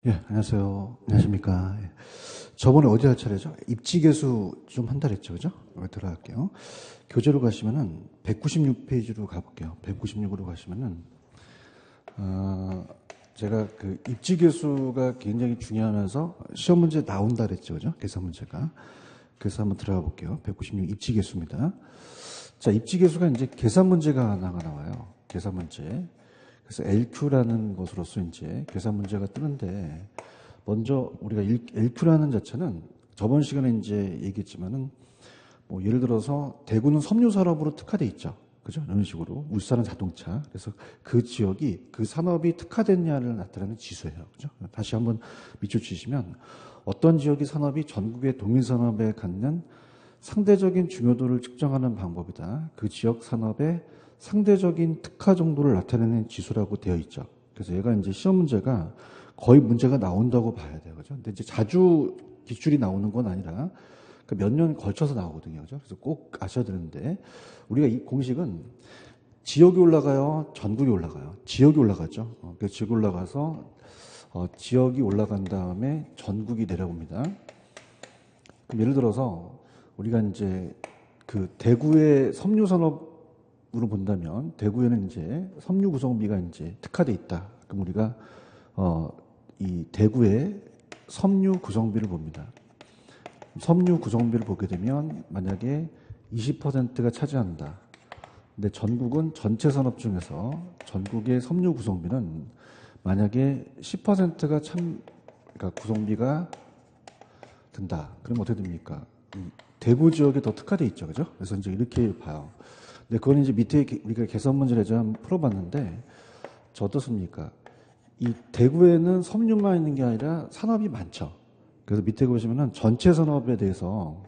예, 안녕하세요. 안녕하십니까. 예. 저번에 어디 할 차례죠? 입지계수 좀 한다 그랬죠, 그죠? 여기 들어갈게요. 교재로 가시면은 196페이지로 가볼게요. 196으로 가시면은, 제가 그 입지계수가 굉장히 중요하면서 시험 문제 나온다 그랬죠, 그죠? 계산 문제가. 그래서 한번 들어가 볼게요. 196 입지계수입니다. 자, 입지계수가 이제 계산 문제가 하나가 나와요. 계산 문제. 그래서 LQ라는 것으로서 이제 계산 문제가 뜨는데, 먼저 우리가 LQ라는 자체는 저번 시간에 이제 얘기했지만은, 뭐 예를 들어서 대구는 섬유 산업으로 특화돼 있죠. 그죠? 이런 식으로. 울산은 자동차. 그래서 그 지역이 그 산업이 특화됐냐를 나타내는 지수예요. 그죠? 다시 한번 밑줄 치시면 어떤 지역이 산업이 전국의 동일 산업에 갖는 상대적인 중요도를 측정하는 방법이다. 그 지역 산업의 상대적인 특화 정도를 나타내는 지수라고 되어 있죠. 그래서 얘가 이제 시험 문제가 거의 문제가 나온다고 봐야 돼요. 그죠? 근데 이제 자주 기출이 나오는 건 아니라 몇 년 걸쳐서 나오거든요. 그죠? 그래서 꼭 아셔야 되는데 우리가 이 공식은 지역이 올라가요? 전국이 올라가요? 지역이 올라가죠. 그래서 지역이 올라가서 지역이 올라간 다음에 전국이 내려옵니다. 그럼 예를 들어서 우리가 이제 그 대구의 섬유 산업으로 본다면 대구에는 이제 섬유 구성비가 이제 특화돼 있다. 그럼 우리가 이 대구의 섬유 구성비를 봅니다. 섬유 구성비를 보게 되면 만약에 20%가 차지한다. 근데 전국은 전체 산업 중에서 전국의 섬유 구성비는 만약에 10%가 그러니까 구성비가 든다. 그럼 어떻게 됩니까? 대구 지역에 더 특화돼 있죠, 그죠? 그래서 이제 이렇게 봐요. 근데 그건 이제 밑에 우리가 계산 문제를 좀 풀어봤는데, 저 어떻습니까? 이 대구에는 섬유만 있는 게 아니라 산업이 많죠. 그래서 밑에 보시면은 전체 산업에 대해서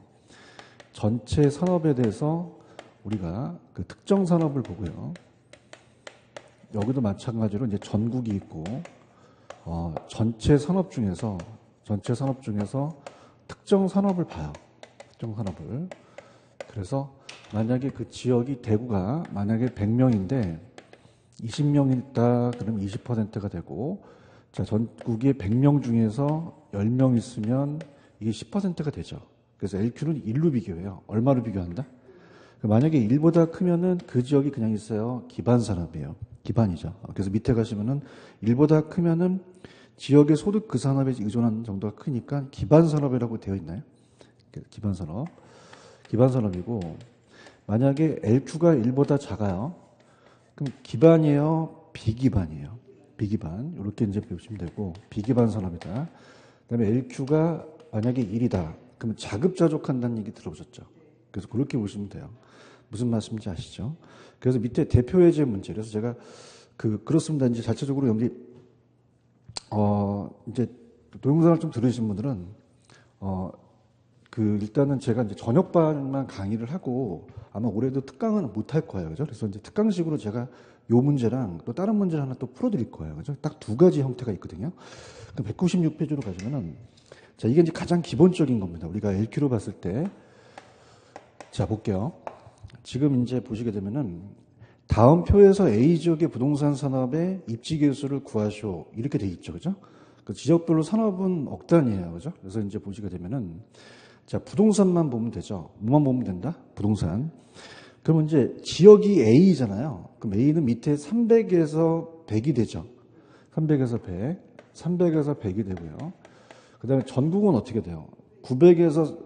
우리가 그 특정 산업을 보고요. 여기도 마찬가지로 이제 전국이 있고, 전체 산업 중에서 특정 산업을 봐요. 특정 산업을. 그래서 만약에 그 지역이 대구가 만약에 100명인데 20명 있다 그러면 20%가 되고, 자, 전국에 100명 중에서 10명 있으면 이게 10%가 되죠. 그래서 LQ는 1로 비교해요. 얼마로 비교한다? 만약에 1보다 크면은 그 지역이 그냥 있어요. 기반 산업이에요. 기반이죠. 그래서 밑에 가시면은 1보다 크면은 지역의 소득 그 산업에 의존하는 정도가 크니까 기반 산업이라고 되어 있나요? 기반 산업. 기반 산업이고, 만약에 LQ가 1보다 작아요. 그럼 기반이에요? 비기반이에요? 비기반. 이렇게 이제 보시면 되고, 비기반 산업이다. 그 다음에 LQ가 만약에 1이다. 그러면 자급자족한다는 얘기 들어보셨죠? 그래서 그렇게 보시면 돼요. 무슨 말씀인지 아시죠? 그래서 밑에 대표예제 문제. 그래서 제가 그렇습니다. 이제 자체적으로 여기, 이제 동영상을 좀 들으신 분들은, 일단은 제가 이제 저녁반만 강의를 하고 아마 올해도 특강은 못 할 거예요. 그죠? 그래서 이제 특강식으로 제가 요 문제랑 또 다른 문제를 하나 또 풀어드릴 거예요. 그죠? 딱 두 가지 형태가 있거든요. 196페이지로 가시면은, 자, 이게 이제 가장 기본적인 겁니다. 우리가 LQ로 봤을 때. 자, 볼게요. 지금 이제 보시게 되면은, 다음 표에서 A 지역의 부동산 산업의 입지 개수를 구하시오. 이렇게 돼 있죠. 그죠? 그 지역별로 산업은 억 단위예요. 그죠? 그래서 이제 보시게 되면은, 자, 부동산만 보면 되죠. 뭐만 보면 된다? 부동산. 그러면 이제 지역이 A잖아요. 그럼 A는 밑에 300에서 100이 되죠. 300에서 100. 300에서 100이 되고요. 그 다음에 전국은 어떻게 돼요? 900에서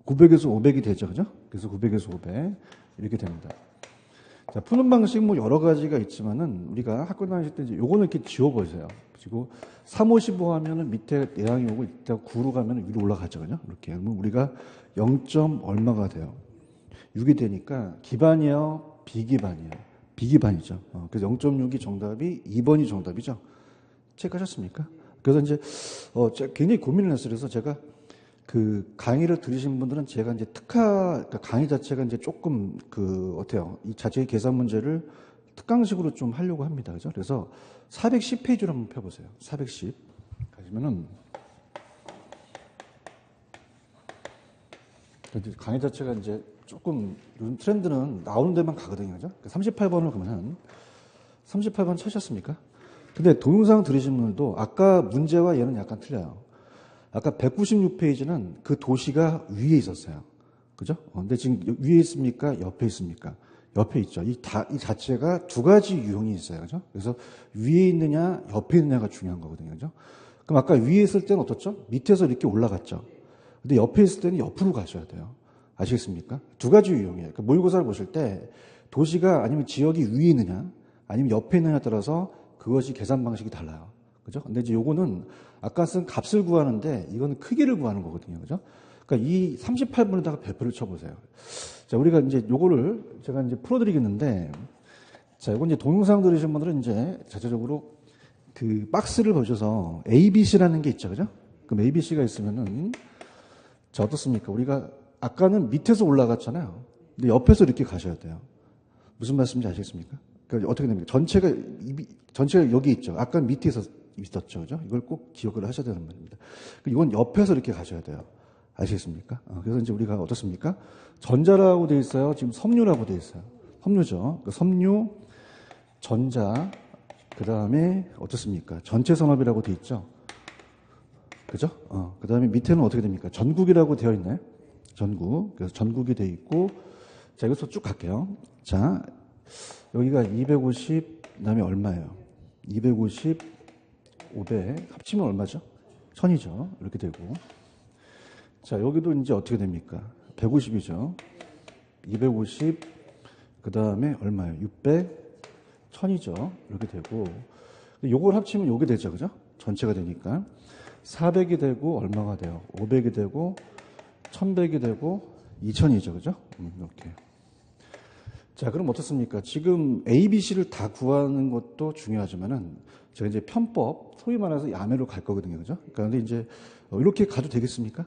500이 되죠. 그죠? 그래서 900에서 500. 이렇게 됩니다. 자, 푸는 방식 뭐 여러 가지가 있지만은 우리가 학교 다니실 때 이제 요거는 이렇게 지워보세요. 그리고 3, 55 하면은 밑에 내항이 오고 이따 9로 가면은 위로 올라가죠. 그죠? 이렇게. 그러면 우리가 0. 얼마가 돼요? 6이 되니까 기반이요? 비기반이요? 비기반이죠. 그래서 0.6이 정답이 2번이 정답이죠. 체크하셨습니까? 그래서 이제, 제가 굉장히 고민을 했어요. 그래서 제가 그 강의를 들으신 분들은 제가 이제 그러니까 강의 자체가 이제 조금 어때요? 이 자체의 계산 문제를 특강식으로 좀 하려고 합니다. 그죠? 그래서 410페이지로 한번 펴보세요. 410. 가시면은, 강의 자체가 이제 조금 요즘 트렌드는 나오는 데만 가거든요. 그죠? 38번을 그러면 38번 찾으셨습니까? 근데 동영상 들으신 분들도 아까 문제와 얘는 약간 틀려요. 아까 196페이지는 그 도시가 위에 있었어요. 그죠? 근데 지금 위에 있습니까? 옆에 있습니까? 옆에 있죠. 이 자체가 두 가지 유형이 있어요. 그죠? 그래서 위에 있느냐, 옆에 있느냐가 중요한 거거든요. 그죠? 그럼 아까 위에 있을 때는 어떻죠? 밑에서 이렇게 올라갔죠. 근데 옆에 있을 때는 옆으로 가셔야 돼요. 아시겠습니까? 두 가지 유형이에요. 그러니까 모의고사를 보실 때 도시가 아니면 지역이 위에 있느냐, 아니면 옆에 있느냐에 따라서 그것이 계산 방식이 달라요. 그죠? 근데 이제 요거는 아까 쓴 값을 구하는데 이건 크기를 구하는 거거든요. 그죠? 그러니까 이 38분에다가 별표를 쳐보세요. 자, 우리가 이제 요거를 제가 이제 풀어드리겠는데, 자, 이건 이제 동영상 들으신 분들은 이제 자체적으로 그 박스를 보셔서 ABC라는 게 있죠. 그죠? 그럼 ABC가 있으면은, 자, 어떻습니까? 우리가 아까는 밑에서 올라갔잖아요. 근데 옆에서 이렇게 가셔야 돼요. 무슨 말씀인지 아시겠습니까? 그러니까 어떻게 됩니까? 전체가 여기 있죠. 아까 밑에서 있었죠. 그죠? 이걸 꼭 기억을 하셔야 되는 말입니다. 이건 옆에서 이렇게 가셔야 돼요. 아시겠습니까? 그래서 이제 우리가 어떻습니까? 전자라고 되어 있어요. 지금 섬유라고 되어 있어요. 섬유죠. 그 섬유, 전자, 그 다음에 어떻습니까? 전체 산업이라고 되어 있죠. 그죠? 그 다음에 밑에는 어떻게 됩니까? 전국이라고 되어 있나요? 전국. 그래서 전국이 되어 있고, 자, 여기서 쭉 갈게요. 자, 여기가 250, 그 다음에 얼마예요? 250, 500, 합치면 얼마죠? 1000이죠. 이렇게 되고. 자, 여기도 이제 어떻게 됩니까? 150이죠. 250, 그 다음에 얼마예요? 600, 1000이죠. 이렇게 되고. 요걸 합치면 요게 되죠. 그죠? 전체가 되니까. 400이 되고, 얼마가 돼요? 500이 되고, 1100이 되고, 2000이죠. 그죠? 이렇게. 자, 그럼 어떻습니까? 지금 ABC를 다 구하는 것도 중요하지만은, 제가 이제 편법, 소위 말해서 야매로 갈 거거든요. 그죠? 그러니까 근데 이제, 이렇게 가도 되겠습니까?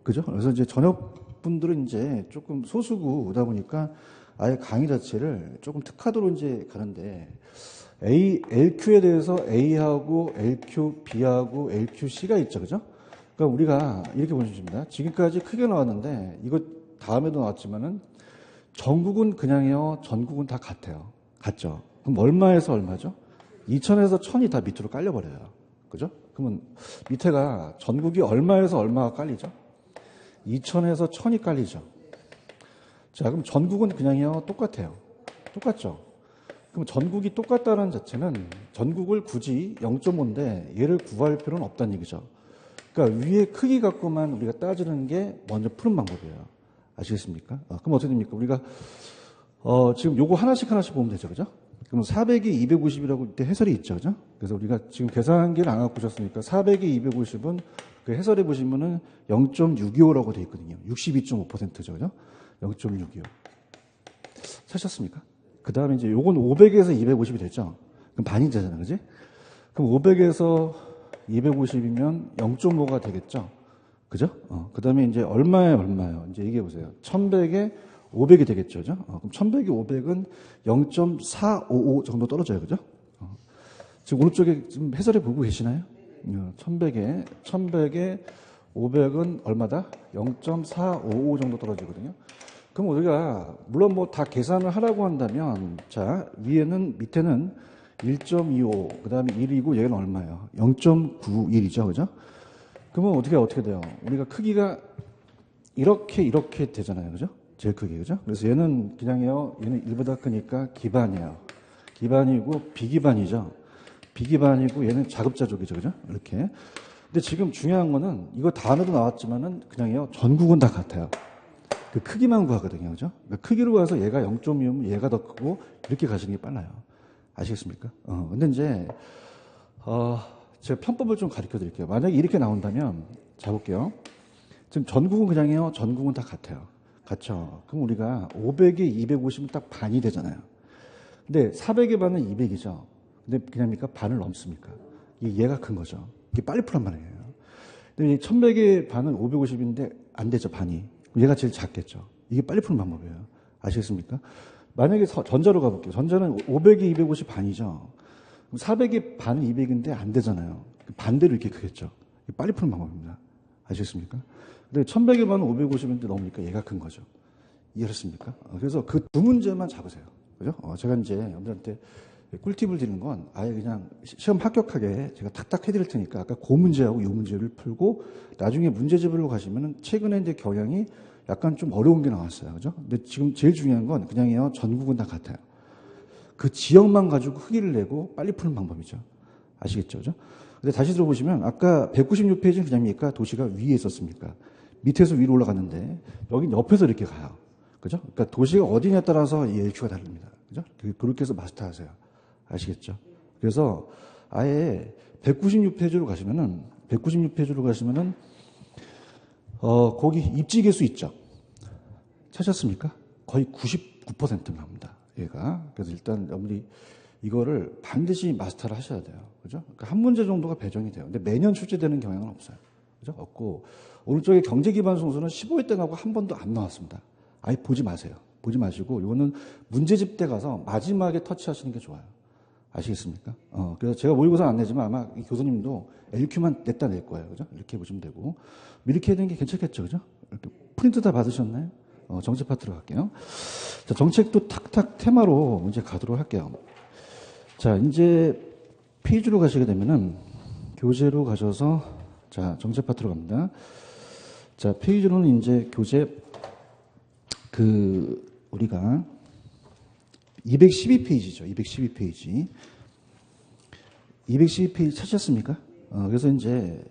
그죠? 그래서 이제 저녁분들은 이제 조금 소수구다 보니까 아예 강의 자체를 조금 특화도로 이제 가는데 LQ에 대해서 A하고 LQ, B하고 LQC가 있죠. 그죠? 그러니까 우리가 이렇게 보십니다. 지금까지 크게 나왔는데 이거 다음에도 나왔지만은 전국은 그냥요. 전국은 다 같아요. 같죠? 그럼 얼마에서 얼마죠? 2000에서 1000이 다 밑으로 깔려버려요. 그죠? 그러면 밑에가 전국이 얼마에서 얼마가 깔리죠? 2000에서 1000이 깔리죠. 자, 그럼 전국은 그냥요, 똑같아요. 똑같죠? 그럼 전국이 똑같다는 자체는 전국을 굳이 0.5인데 얘를 구할 필요는 없다는 얘기죠. 그러니까 위에 크기 갖고만 우리가 따지는 게 먼저 푸는 방법이에요. 아시겠습니까? 그럼 어떻게 됩니까? 우리가, 지금 요거 하나씩 보면 되죠. 그죠? 그럼 400이 250이라고 이때 해설이 있죠. 그죠? 그래서 우리가 지금 계산기를 안 갖고 오셨으니까 400이 250은 그 해설해 보시면은 0.625라고 되어 있거든요. 62.5%죠. 그죠? 0.625. 찾으셨습니까? 그 다음에 이제 요건 500에서 250이 됐죠? 그럼 반이 되잖아요. 그지? 그럼 500에서 250이면 0.5가 되겠죠? 그죠? 그 다음에 이제 얼마예요? 이제 얘기해 보세요. 1100에 500이 되겠죠. 그죠? 그럼 1100에 500은 0.455 정도 떨어져요. 그죠? 지금 오른쪽에 지금 해설해 보고 계시나요? 1100에 500은 얼마다? 0.455 정도 떨어지거든요. 그럼 우리가 물론 뭐 다 계산을 하라고 한다면 자 밑에는 1.25 그 다음에 1이고 얘는 얼마예요? 0.91이죠. 그죠? 그러면 어떻게 돼요? 우리가 크기가 이렇게 되잖아요. 그죠? 제일 크기. 그죠? 그래서 얘는 그냥요. 얘는 1보다 크니까 기반이에요. 기반이고 비기반이죠. 비기반이고 얘는 자급자족이죠. 그죠? 이렇게. 근데 지금 중요한 거는 이거 다음에도 나왔지만은 그냥요. 전국은 다 같아요. 그 크기만 구하거든요. 그죠? 그러니까 크기로 가서 얘가 0.2면 얘가 더 크고 이렇게 가시는 게 빨라요. 아시겠습니까? 근데 이제, 제가 편법을 좀 가르쳐 드릴게요. 만약에 이렇게 나온다면, 자 볼게요. 지금 전국은 그냥요. 전국은 다 같아요. 같죠? 그럼 우리가 500에 250은 딱 반이 되잖아요. 근데 400의 반은 200이죠. 근데 그냥입니까? 반을 넘습니까? 얘가 큰 거죠. 이게 빨리 풀란 말이에요. 근데 1100의 반은 550인데 안 되죠, 반이. 얘가 제일 작겠죠. 이게 빨리 푸는 방법이에요. 아시겠습니까? 만약에 전자로 가볼게요. 전자는 500에 250 반이죠. 400의 반은 200인데 안 되잖아요. 반대로 이렇게 크겠죠. 이게 빨리 푸는 방법입니다. 아시겠습니까? 근데 1100의 반은 550인데 넘으니까 얘가 큰 거죠. 이해하셨습니까? 그래서 그 두 문제만 잡으세요. 그죠? 제가 이제 여러분들한테 꿀팁을 드리는 건 아예 그냥 시험 합격하게 제가 탁탁 해드릴 테니까 아까 그 문제하고 이 문제를 풀고 나중에 문제집으로 가시면은 최근에 이제 경향이 약간 좀 어려운 게 나왔어요. 그죠? 근데 지금 제일 중요한 건 그냥요, 전국은 다 같아요. 그 지역만 가지고 크기를 내고 빨리 푸는 방법이죠. 아시겠죠? 그죠? 근데 다시 들어보시면 아까 196페이지는 그냥입니까? 도시가 위에 있었습니까? 밑에서 위로 올라갔는데 여긴 옆에서 이렇게 가요. 그죠? 그러니까 도시가 어디냐에 따라서 이 LQ가 다릅니다. 그죠? 그렇게 해서 마스터하세요. 아시겠죠? 그래서 아예 196페이지로 가시면은 거기 입지 개수 있죠? 찾았습니까? 거의 99% 나옵니다. 얘가. 그래서 일단 여러분이 이거를 반드시 마스터를 하셔야 돼요. 그죠? 그러니까 한 문제 정도가 배정이 돼요. 근데 매년 출제되는 경향은 없어요. 그죠? 없고, 오른쪽에 경제 기반 송수는 15회 때 나고 한 번도 안 나왔습니다. 아예 보지 마세요. 보지 마시고, 이거는 문제집 때 가서 마지막에 터치하시는 게 좋아요. 아시겠습니까? 그래서 제가 모의고사 안 내지만 아마 이 교수님도 LQ만 냈다 낼 거예요. 그죠? 이렇게 보시면 되고. 이렇게 해야 되는 게 괜찮겠죠? 그죠? 이렇게 프린트 다 받으셨나요? 정책 파트로 갈게요. 자, 정책도 탁탁 테마로 이제 가도록 할게요. 자, 이제 페이지로 가시게 되면은 교재로 가셔서 자, 정책 파트로 갑니다. 자, 페이지로는 이제 교재 우리가 212페이지죠. 212페이지. 212페이지 찾으셨습니까? 그래서 이제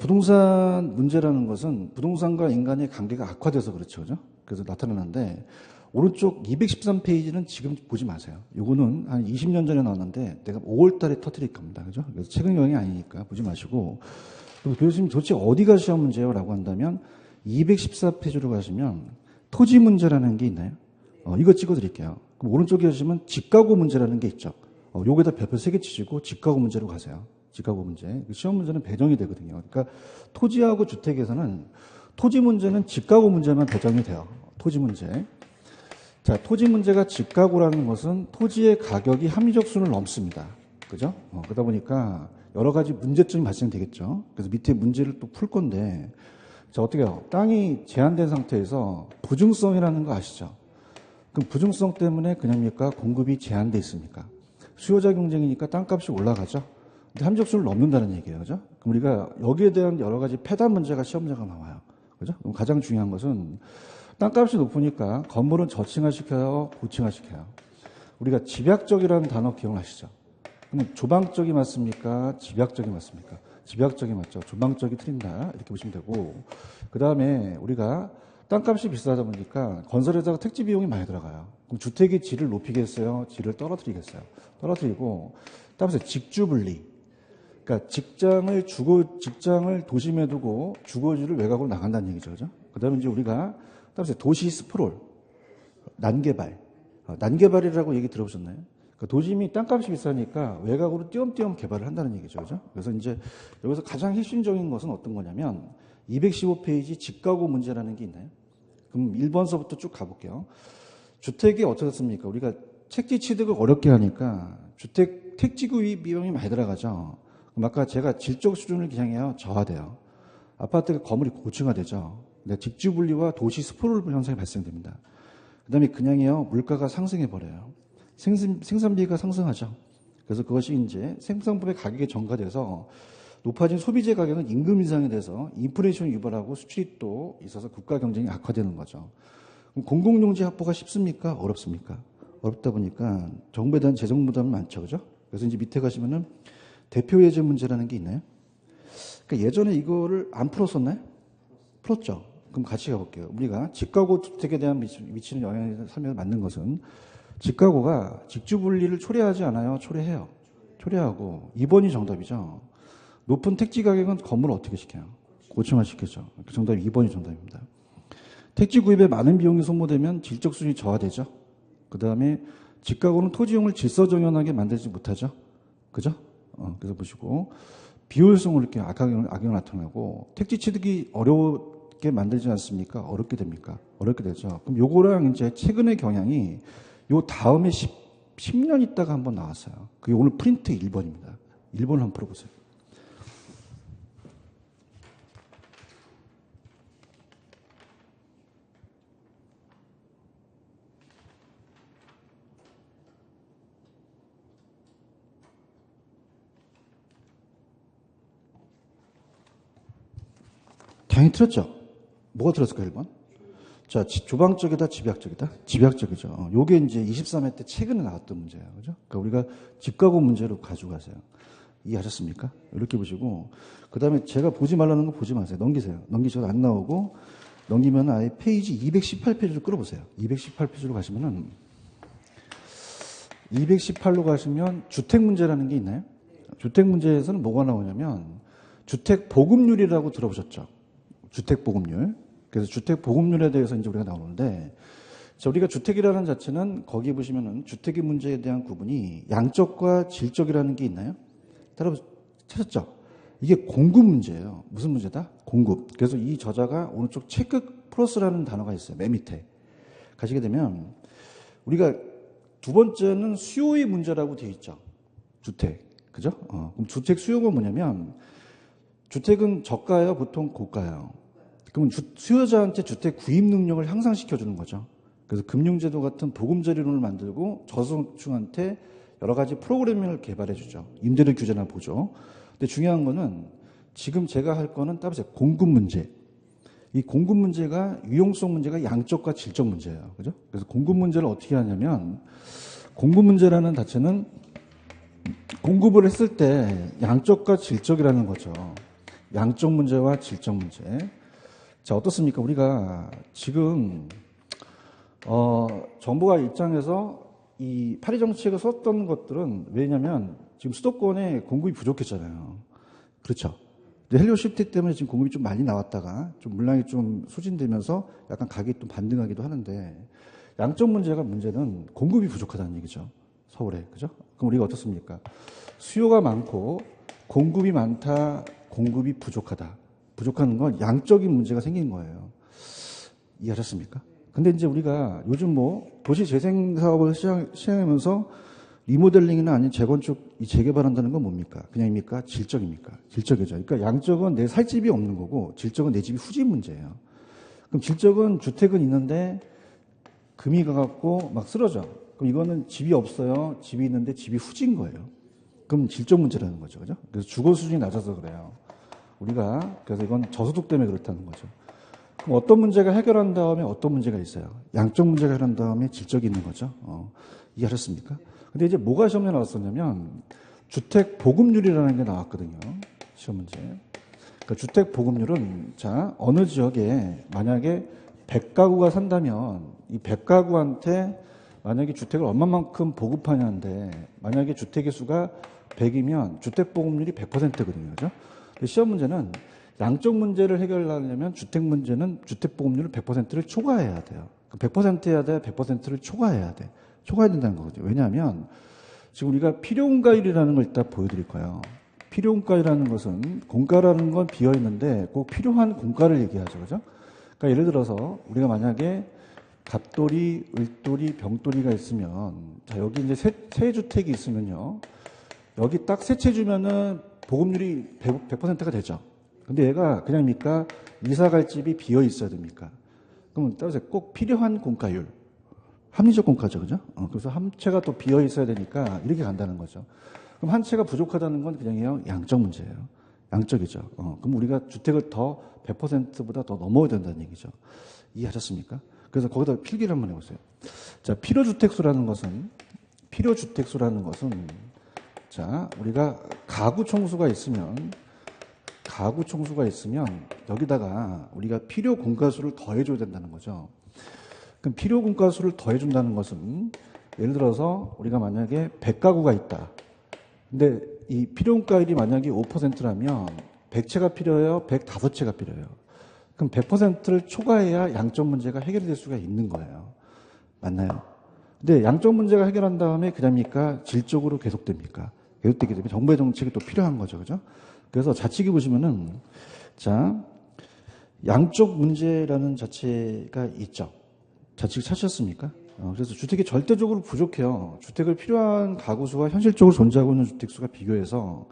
부동산 문제라는 것은 부동산과 인간의 관계가 악화돼서 그렇죠. 그죠? 그래서 나타나는데 오른쪽 213페이지는 지금 보지 마세요. 요거는 한 20년 전에 나왔는데 내가 5월 달에 터뜨릴 겁니다. 그죠? 그래서 최근 유행이 아니니까 보지 마시고 교수님 도대체 어디가 시험 문제예요? 라고 한다면 214페이지로 가시면 토지 문제라는 게 있나요? 이거 찍어드릴게요. 그럼 오른쪽에 가시면 집가구 문제라는 게 있죠. 요게다 별표 3개 치시고 집가구 문제로 가세요. 집가구 문제. 시험 문제는 배정이 되거든요. 그러니까 토지하고 주택에서는 토지 문제는 집가구 문제만 배정이 돼요. 토지 문제. 자, 토지 문제가 집가구라는 것은 토지의 가격이 합리적 수준을 넘습니다. 그죠? 그러다 보니까 여러 가지 문제점이 발생되겠죠. 그래서 밑에 문제를 또 풀 건데, 자, 어떻게 해요? 땅이 제한된 상태에서 부증성이라는 거 아시죠? 그럼 부증성 때문에 그냥입니까? 공급이 제한돼 있습니까? 수요자 경쟁이니까 땅값이 올라가죠? 근데 합리적 수준을 넘는다는 얘기예요. 그죠? 그럼 우리가 여기에 대한 여러 가지 패단 문제가 시험 문제가 나와요. 그죠? 그럼 가장 중요한 것은 땅값이 높으니까 건물은 저층화 시켜요? 고층화 시켜요? 우리가 집약적이라는 단어 기억나시죠? 그럼 조방적이 맞습니까? 집약적이 맞습니까? 집약적이 맞죠. 조방적이 틀린다. 이렇게 보시면 되고. 그 다음에 우리가 땅값이 비싸다 보니까 건설에다가 택지 비용이 많이 들어가요. 그럼 주택의 질을 높이겠어요? 질을 떨어뜨리겠어요? 떨어뜨리고. 따라서 직주분리. 그러니까 직장을 도심에 두고 주거지를 외곽으로 나간다는 얘기죠. 그죠? 그 다음에 이제 우리가 따라서 도시 스프롤, 난개발. 난개발이라고 얘기 들어보셨나요? 그러니까 도심이 땅값이 비싸니까 외곽으로 띄엄띄엄 개발을 한다는 얘기죠. 그죠? 그래서 이제 여기서 가장 핵심적인 것은 어떤 거냐면 215페이지 집가구 문제라는 게 있나요? 그럼 1번서부터 쭉 가볼게요. 주택이 어떻습니까? 우리가 택지 취득을 어렵게 하니까 주택 택지구 비용이 많이 들어가죠. 그럼 아까 제가 질적 수준을 그냥 해요. 저하돼요. 아파트가 건물이 고층화되죠. 근데 직주 분리와 도시 스포롤 현상이 발생됩니다. 그 다음에 그냥이요. 물가가 상승해버려요. 생산비가 상승하죠. 그래서 그것이 이제 생산품의 가격에 전가돼서 높아진 소비재 가격은 임금 인상이 돼서 인플레이션을 유발하고 수출이 또 있어서 국가 경쟁이 악화되는 거죠. 그럼 공공용지 확보가 쉽습니까? 어렵습니까? 어렵다 보니까 정부에 대한 재정 부담이 많죠. 그죠? 그래서 이제 밑에 가시면은 대표 예제 문제라는 게 있나요? 그러니까 예전에 이거를 안 풀었었나요? 풀었죠. 그럼 같이 가볼게요. 우리가 집가구 주택에 대한 미치는 영향에 설명을 맞는 것은 집가구가 직주 분리를 초래하지 않아요? 초래해요. 초래하고 2번이 정답이죠. 높은 택지 가격은 건물을 어떻게 시켜요? 고층화 시켜죠. 정답이 2번이 정답입니다. 택지 구입에 많은 비용이 소모되면 질적 수준이 저하되죠. 그 다음에 집가구는 토지용을 질서정연하게 만들지 못하죠. 그죠? 그래서 보시고 비효율성을 이렇게 악영을 나타나고 택지 취득이 어렵게 만들지 않습니까? 어렵게 됩니까? 어렵게 되죠. 그럼 요거랑 이제 최근의 경향이 요 다음에 10년 있다가 한번 나왔어요. 그게 오늘 프린트 1번입니다. 1번 한번 풀어보세요. 당연히 틀었죠. 뭐가 틀었을까, 1번? 자, 조방적이다, 집약적이다? 집약적이죠. 요게 이제 23회 때 최근에 나왔던 문제예요. 그죠? 그러니까 우리가 집가구 문제로 가져가세요. 이해하셨습니까? 이렇게 보시고, 그 다음에 제가 보지 말라는 거 보지 마세요. 넘기세요. 넘기셔도 안 나오고, 넘기면 아예 페이지 218페이지로 끌어보세요. 218페이지로 가시면은, 218로 가시면 주택 문제라는 게 있나요? 주택 문제에서는 뭐가 나오냐면, 주택 보급률이라고 들어보셨죠? 주택 보급률. 그래서 주택 보급률에 대해서 이제 우리가 나오는데, 자, 우리가 주택이라는 자체는 거기 보시면은 주택의 문제에 대한 구분이 양적과 질적이라는 게 있나요? 여러분 찾았죠? 이게 공급 문제예요. 무슨 문제다? 공급. 그래서 이 저자가 오른쪽 체크 플러스라는 단어가 있어요. 맨 밑에 가시게 되면 우리가 두 번째는 수요의 문제라고 되어 있죠. 주택. 그죠? 그럼 주택 수요가 뭐냐면 주택은 저가예요? 보통 고가예요? 그러면 수요자한테 주택 구입 능력을 향상시켜 주는 거죠. 그래서 금융제도 같은 보금자리론을 만들고 저소득층한테 여러 가지 프로그래밍을 개발해 주죠. 임대료 규제나 보죠. 근데 중요한 거는 지금 제가 할 거는 따로 공급 문제. 이 공급 문제가 유용성 문제가 양적과 질적 문제예요. 그죠? 그래서 공급 문제를 어떻게 하냐면 공급 문제라는 자체는 공급을 했을 때 양적과 질적이라는 거죠. 양적 문제와 질적 문제. 자, 어떻습니까? 우리가 지금 정부가 입장에서 이 파리 정책을 썼던 것들은 왜냐면 지금 수도권에 공급이 부족했잖아요. 그렇죠. 헬리오 시프트 때문에 지금 공급이 좀 많이 나왔다가 좀 물량이 좀 소진되면서 약간 가격이 좀 반등하기도 하는데 양적 문제는 공급이 부족하다는 얘기죠. 서울에. 그죠? 그럼 우리가 어떻습니까? 수요가 많고 공급이 많다, 공급이 부족하다. 부족한 건 양적인 문제가 생긴 거예요. 이해하셨습니까? 근데 이제 우리가 요즘 뭐 도시 재생 사업을 시행하면서 리모델링이나 아니면 재건축, 재개발한다는 건 뭡니까? 그냥입니까? 질적입니까? 질적이죠. 그러니까 양적은 내 살 집이 없는 거고 질적은 내 집이 후진 문제예요. 그럼 질적은 주택은 있는데 금이 가갖고 막 쓰러져. 그럼 이거는 집이 없어요. 집이 있는데 집이 후진 거예요. 그럼 질적 문제라는 거죠. 그죠? 그래서 주거 수준이 낮아서 그래요. 우리가 그래서 이건 저소득 때문에 그렇다는 거죠. 그럼 어떤 문제가 해결한 다음에 어떤 문제가 있어요? 양적 문제가 해결한 다음에 질적이 있는 거죠. 이해하셨습니까? 근데 이제 뭐가 시험에 나왔었냐면 주택 보급률이라는 게 나왔거든요. 시험 문제. 그러니까 주택 보급률은 자 어느 지역에 만약에 100가구가 산다면 이 100가구한테 만약에 주택을 얼마만큼 보급하냐인데 만약에 주택의 수가 100이면 주택 보급률이 100%거든요. 그죠? 시험 문제는 양적 문제를 해결하려면 주택 문제는 주택 보급률을 100%를 초과해야 돼요. 100% 해야 돼, 100%를 초과해야 돼. 초과해야 된다는 거거든요. 왜냐하면 지금 우리가 필요공가율이라는 걸 이따 보여드릴 거예요. 필요공가율이라는 것은 공가라는 건 비어 있는데 꼭 필요한 공가를 얘기하죠, 그죠? 그러니까 예를 들어서 우리가 만약에 갑돌이, 을돌이, 병돌이가 있으면 자 여기 이제 세 주택이 있으면요. 여기 딱 세 채 주면은 보급률이 100%가 되죠. 근데 얘가 그냥입니까? 이사 갈 집이 비어 있어야 됩니까? 그러면 따라서 꼭 필요한 공가율. 합리적 공가죠. 그죠? 그래서 한 채가 또 비어 있어야 되니까 이렇게 간다는 거죠. 그럼 한 채가 부족하다는 건 그냥 양적 문제예요. 양적이죠. 그럼 우리가 주택을 더 100%보다 더 넘어야 된다는 얘기죠. 이해하셨습니까? 그래서 거기다 필기를 한번 해보세요. 자, 필요주택수라는 것은 자, 우리가 가구 총수가 있으면 여기다가 우리가 필요 공가수를 더해줘야 된다는 거죠. 그럼 필요 공가수를 더해준다는 것은 예를 들어서 우리가 만약에 100가구가 있다. 근데 이 필요 공가율이 만약에 5%라면 100채가 필요해요? 105채가 필요해요? 그럼 100%를 초과해야 양적 문제가 해결이 될 수가 있는 거예요. 맞나요? 근데 양적 문제가 해결한 다음에 그냥입니까? 질적으로 계속됩니까? 계속되기 때문에 정부의 정책이 또 필요한 거죠. 그죠? 그래서 좌측에 보시면은 자, 양적 문제라는 자체가 있죠. 좌측 찾으셨습니까? 그래서 주택이 절대적으로 부족해요. 주택을 필요한 가구 수와 현실적으로 존재하고 있는 주택 수가 비교해서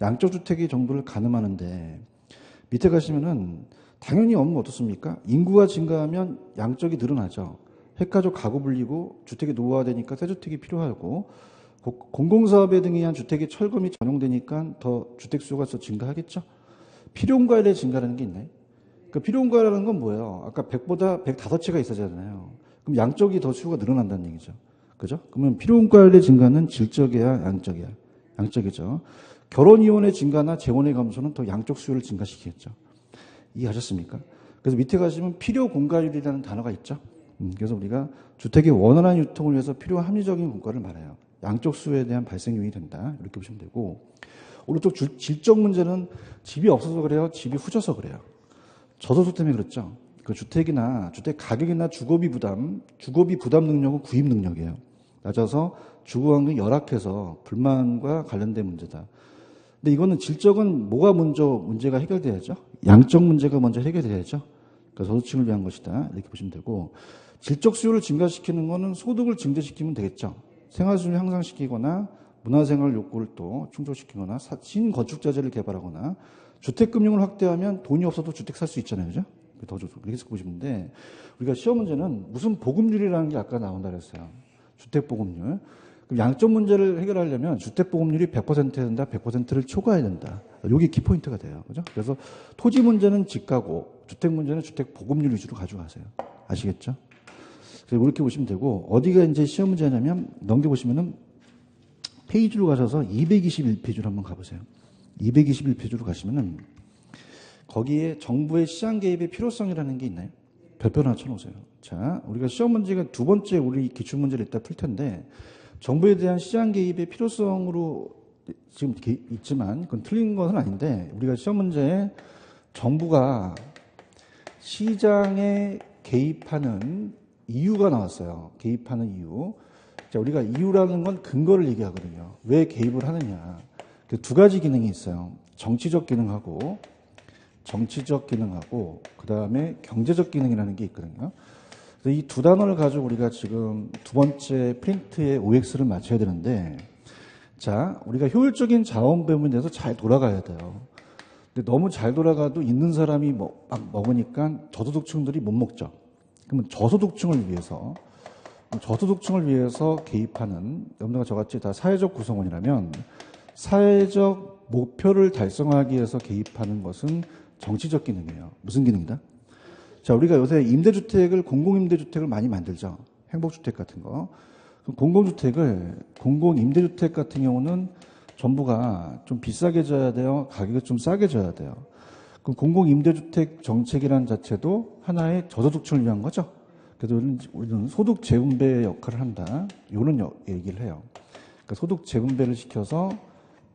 양적 주택의 정도를 가늠하는데 밑에 가시면은 당연히 없는 거 어떻습니까? 인구가 증가하면 양적이 늘어나죠. 핵가족 가구 불리고 주택이 노후화되니까 새 주택이 필요하고 공공사업에 등에 의한 주택의 철거이 전용되니까 더 주택 수요가 더 증가하겠죠. 필요공가에 대해 증가라는 게 있나요? 그 필요공가라는 건 뭐예요? 아까 100보다 105채가 있어야잖아요. 그럼 양쪽이 더 수요가 늘어난다는 얘기죠. 그죠? 그러면 필요공가의 증가는 질적이야, 양적이야? 양적이죠. 결혼 이혼의 증가나 재혼의 감소는 더 양쪽 수요를 증가시키겠죠. 이해하셨습니까? 그래서 밑에 가시면 필요 공가율이라는 단어가 있죠. 그래서 우리가 주택의 원활한 유통을 위해서 필요한 합리적인 공가를 말해요. 양쪽 수요에 대한 발생 요인이 된다. 이렇게 보시면 되고, 오른쪽 질적 문제는 집이 없어서 그래요? 집이 후져서 그래요? 저소득 때문에 그렇죠. 그 주택이나 주택 가격이나 주거비 부담 능력은 구입 능력이에요. 낮아서 주거 환경이 열악해서 불만과 관련된 문제다. 근데 이거는 질적은 뭐가 먼저 문제가 해결돼야죠? 양적 문제가 먼저 해결돼야죠. 그러니까 저소득층을 위한 것이다. 이렇게 보시면 되고, 질적 수요를 증가시키는 거는 소득을 증대시키면 되겠죠. 생활 수준을 향상시키거나 문화생활 욕구를 또 충족시키거나 신건축자재를 개발하거나 주택금융을 확대하면 돈이 없어도 주택 살 수 있잖아요. 그죠? 더 좋죠. 이렇게 보시면 돼. 우리가 시험 문제는 무슨 보급률이라는 게 아까 나온다 그랬어요. 주택보급률. 그럼 양적 문제를 해결하려면 주택보급률이 100%야 된다, 100%를 초과해야 된다. 이게 키포인트가 돼요. 그죠? 그래서 토지 문제는 집가고, 주택 문제는 주택보급률 위주로 가져가세요. 아시겠죠? 그래서 이렇게 보시면 되고, 어디가 이제 시험 문제냐면, 넘겨보시면은 페이지로 가셔서 221페이지로 한번 가보세요. 221페이지로 가시면은, 거기에 정부의 시장 개입의 필요성이라는 게 있나요? 별표 하나 쳐놓으세요. 자, 우리가 시험 문제가 두 번째 우리 기출 문제를 이따 풀 텐데, 정부에 대한 시장 개입의 필요성으로 지금 있지만, 그건 틀린 것은 아닌데, 우리가 시험 문제에 정부가 시장에 개입하는 이유가 나왔어요. 개입하는 이유. 자, 우리가 이유라는 건 근거를 얘기하거든요. 왜 개입을 하느냐. 그 두 가지 기능이 있어요. 정치적 기능하고, 그 다음에 경제적 기능이라는 게 있거든요. 이 두 단어를 가지고 우리가 지금 두 번째 프린트에 OX를 맞춰야 되는데, 자, 우리가 효율적인 자원 배분에 대해서 잘 돌아가야 돼요. 근데 너무 잘 돌아가도 있는 사람이 막 먹으니까 저소득층들이 못 먹죠. 그러면 저소득층을 위해서 개입하는, 여러분들과 저같이 다 사회적 구성원이라면 사회적 목표를 달성하기 위해서 개입하는 것은 정치적 기능이에요. 무슨 기능이다? 자, 우리가 요새 임대주택을, 공공임대주택을 많이 만들죠. 행복주택 같은 거. 공공임대주택 같은 경우는 정부가 좀 비싸게 줘야 돼요? 가격을 좀 싸게 줘야 돼요? 그럼 공공임대주택 정책이라는 자체도 하나의 저소득층을 위한 거죠. 그래서 우리는 소득 재분배 역할을 한다. 이런 얘기를 해요. 그러니까 소득 재분배를 시켜서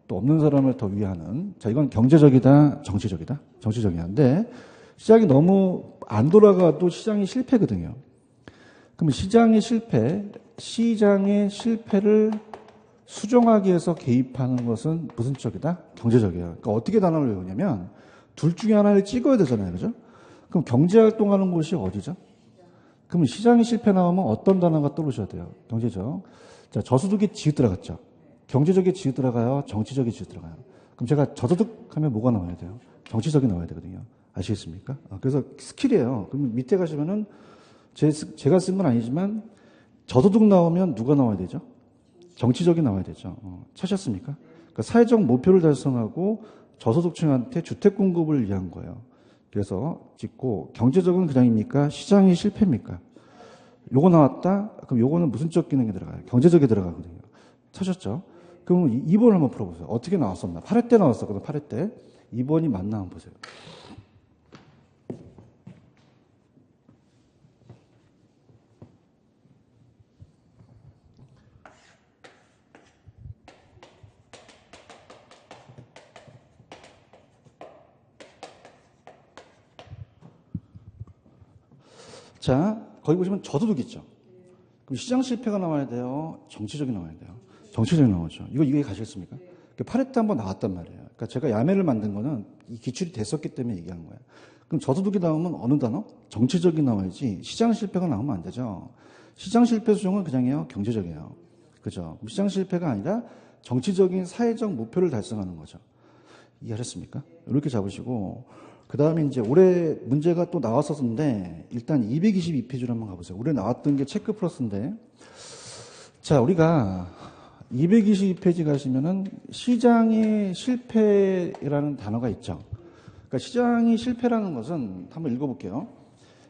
또 없는 사람을 더 위하는. 자, 이건 경제적이다, 정치적이다? 정치적이야. 근데 시장이 너무 안 돌아가도 시장이 실패거든요. 그러면 시장의 실패를 수정하기 위해서 개입하는 것은 무슨 쪽이다? 경제적이에요. 그러니까 어떻게 단어를 외우냐면 둘 중에 하나를 찍어야 되잖아요. 그죠? 그럼 경제활동하는 곳이 어디죠? 그럼 시장의 실패 나오면 어떤 단어가 떠오르셔야 돼요? 경제적. 자, 저소득이 지읒 들어갔죠. 경제적이 지읒 들어가요? 정치적이 지읒 들어가요? 그럼 제가 저소득 하면 뭐가 나와야 돼요? 정치적이 나와야 되거든요. 아시겠습니까? 그래서 스킬이에요. 그럼 밑에 가시면은 제가 쓴 건 아니지만 저소득 나오면 누가 나와야 되죠? 정치적이 나와야 되죠. 찾았습니까? 그러니까 사회적 목표를 달성하고 저소득층한테 주택 공급을 위한 거예요. 그래서 찍고 경제적은 그냥입니까? 시장이 실패입니까? 요거 나왔다? 그럼 요거는 무슨 적 기능이 들어가요? 경제적이 들어가거든요. 찾았죠? 그럼 2번을 한번 풀어보세요. 어떻게 나왔었나? 8회 때 나왔었거든, 8회 때. 2번이 맞나 한번 보세요. 자, 거기 보시면 저소득 있죠. 그럼 시장 실패가 나와야 돼요? 정치적이 나와야 돼요? 정치적이 나오죠. 이게 가시겠습니까? 8회 때 한번 나왔단 말이에요. 그러니까 제가 야매를 만든 거는 이 기출이 됐었기 때문에 얘기한 거예요. 그럼 저소득이 나오면 어느 단어? 정치적이 나와야지 시장 실패가 나오면 안 되죠. 시장 실패 수정은 그냥요, 경제적이에요. 그죠? 시장 실패가 아니라 정치적인 사회적 목표를 달성하는 거죠. 이해하셨습니까? 이렇게 잡으시고, 그 다음에 이제 올해 문제가 또 나왔었는데, 일단 222페이지로 한번 가보세요. 올해 나왔던 게 체크 플러스인데, 자, 우리가 222페이지 가시면은 시장의 실패라는 단어가 있죠. 그러니까 시장이 실패라는 것은 한번 읽어볼게요.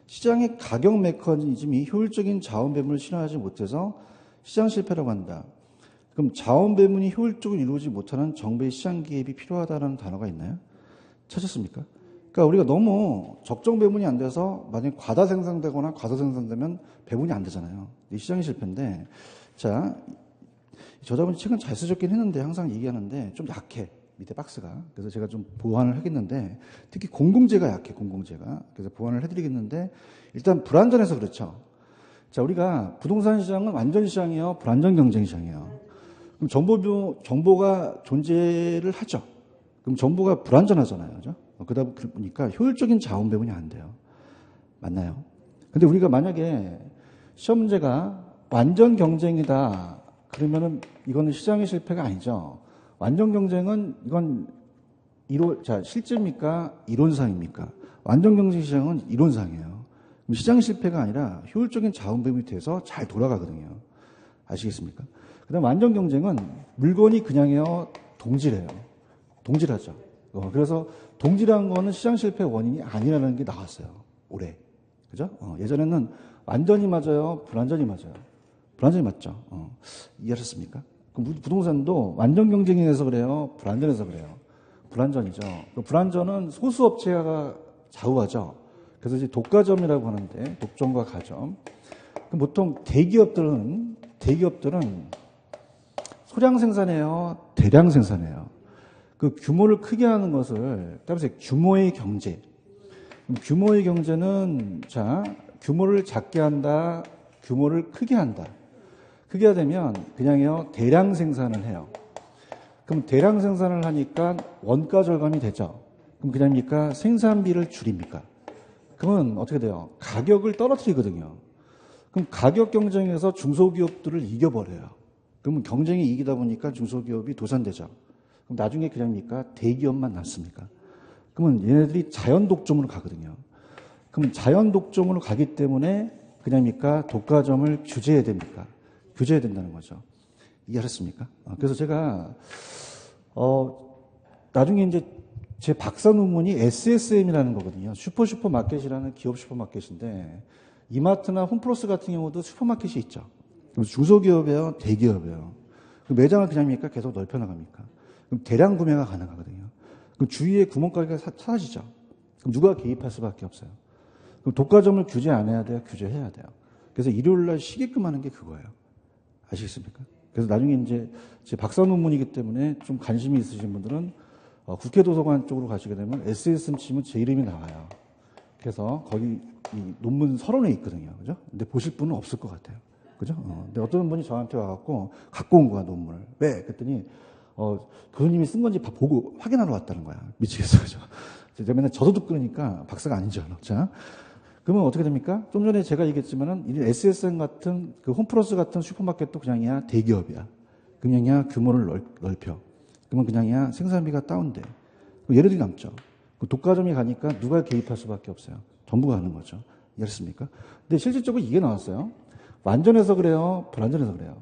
시장의 가격 메커니즘이 효율적인 자원 배분을 실현하지 못해서 시장 실패라고 한다. 그럼 자원 배분이 효율적으로 이루어지지 못하는 정부의 시장 개입이 필요하다는 단어가 있나요? 찾았습니까? 그러니까 우리가 너무 적정 배분이 안 돼서 만약에 과다 생산되거나 과소 생산되면 배분이 안 되잖아요. 이 시장이 실패인데, 자, 저자분이 책은 잘 쓰셨긴 했는데 항상 얘기하는데 좀 약해. 밑에 박스가. 그래서 제가 좀 보완을 하겠는데, 특히 공공재가 약해, 공공재가. 그래서 보완을 해드리겠는데, 일단 불안전해서 그렇죠. 자, 우리가 부동산 시장은 완전 시장이에요? 불안전 경쟁 시장이에요? 그럼 정보가 존재를 하죠. 그럼 정보가 불안전하잖아요. 그죠? 그러다 보니까 효율적인 자원 배분이 안 돼요. 맞나요? 근데 우리가 만약에 시험 문제가 완전 경쟁이다. 그러면은 이거는 시장의 실패가 아니죠. 완전 경쟁은 이건 실제입니까? 이론상입니까? 완전 경쟁 시장은 이론상이에요. 그럼 시장 실패가 아니라 효율적인 자원 배분이 돼서 잘 돌아가거든요. 아시겠습니까? 그다음 완전 경쟁은 물건이 그냥요 동질해요. 동질하죠. 그래서 동질한 거는 시장 실패 원인이 아니라는 게 나왔어요. 올해. 그죠? 예전에는 완전히 맞아요? 불완전히 맞아요? 불완전히 맞죠? 이해하셨습니까? 부동산도 완전 경쟁이 돼서 그래요? 불완전해서 그래요? 불완전이죠. 불완전은 소수 업체가 좌우하죠. 그래서 이제 독과점이라고 하는데, 독점과 가점. 그럼 보통 대기업들은 소량 생산해요? 대량 생산해요? 그 규모를 크게 하는 것을, 따라서 규모의 경제. 규모의 경제는, 규모를 작게 한다, 규모를 크게 한다. 크게 하려면 그냥요 대량 생산을 해요. 그럼 대량 생산을 하니까 원가 절감이 되죠. 그럼 그냥입니까? 생산비를 줄입니까? 그러면 어떻게 돼요? 가격을 떨어뜨리거든요. 그럼 가격 경쟁에서 중소기업들을 이겨버려요. 그러면 경쟁이 이기다 보니까 중소기업이 도산되죠. 그럼 나중에 그냥입니까? 대기업만 남습니까? 그러면 얘네들이 자연 독점으로 가거든요. 그럼 자연 독점으로 가기 때문에 그냥입니까? 독과점을 규제해야 됩니까? 규제해야 된다는 거죠. 이해하셨습니까? 그래서 제가 나중에 이제 제 박사 논문이 SSM이라는 거거든요. 슈퍼마켓이라는 기업 슈퍼마켓인데 이마트나 홈플러스 같은 경우도 슈퍼마켓이 있죠. 중소기업이에요, 대기업이에요. 매장을 그냥입니까? 계속 넓혀 나갑니까? 그럼 대량 구매가 가능하거든요. 그럼 주위에 구멍가게가 사라지죠. 그럼 누가 개입할 수밖에 없어요. 그럼 독과점을 규제 안 해야 돼요? 규제해야 돼요. 그래서 일요일 날 쉬게끔 하는 게 그거예요. 아시겠습니까? 그래서 나중에 이제 제 박사 논문이기 때문에 좀 관심이 있으신 분들은 국회 도서관 쪽으로 가시게 되면 SSM 치면 제 이름이 나와요. 그래서 거기 이 논문 서론에 있거든요. 그죠? 근데 보실 분은 없을 것 같아요. 그죠? 근데 어떤 분이 저한테 와갖고 갖고 온 거야, 논문을. 왜? 그랬더니 교수님이 쓴 건지 보고 확인하러 왔다는 거야. 미치겠어. 그죠? 제가 맨날 저도 그러니까 박사가 아니죠. 자. 그러면 어떻게 됩니까? 좀 전에 제가 얘기했지만은, 이 SSM 같은, 그 홈플러스 같은 슈퍼마켓도 그냥이야 대기업이야. 그냥이야 규모를 넓혀. 그러면 그냥이야 생산비가 다운돼. 얘네들이 남죠. 독과점이 가니까 누가 개입할 수밖에 없어요. 정부가 하는 거죠. 이해했습니까? 근데 실질적으로 이게 나왔어요. 완전해서 그래요? 불완전해서 그래요?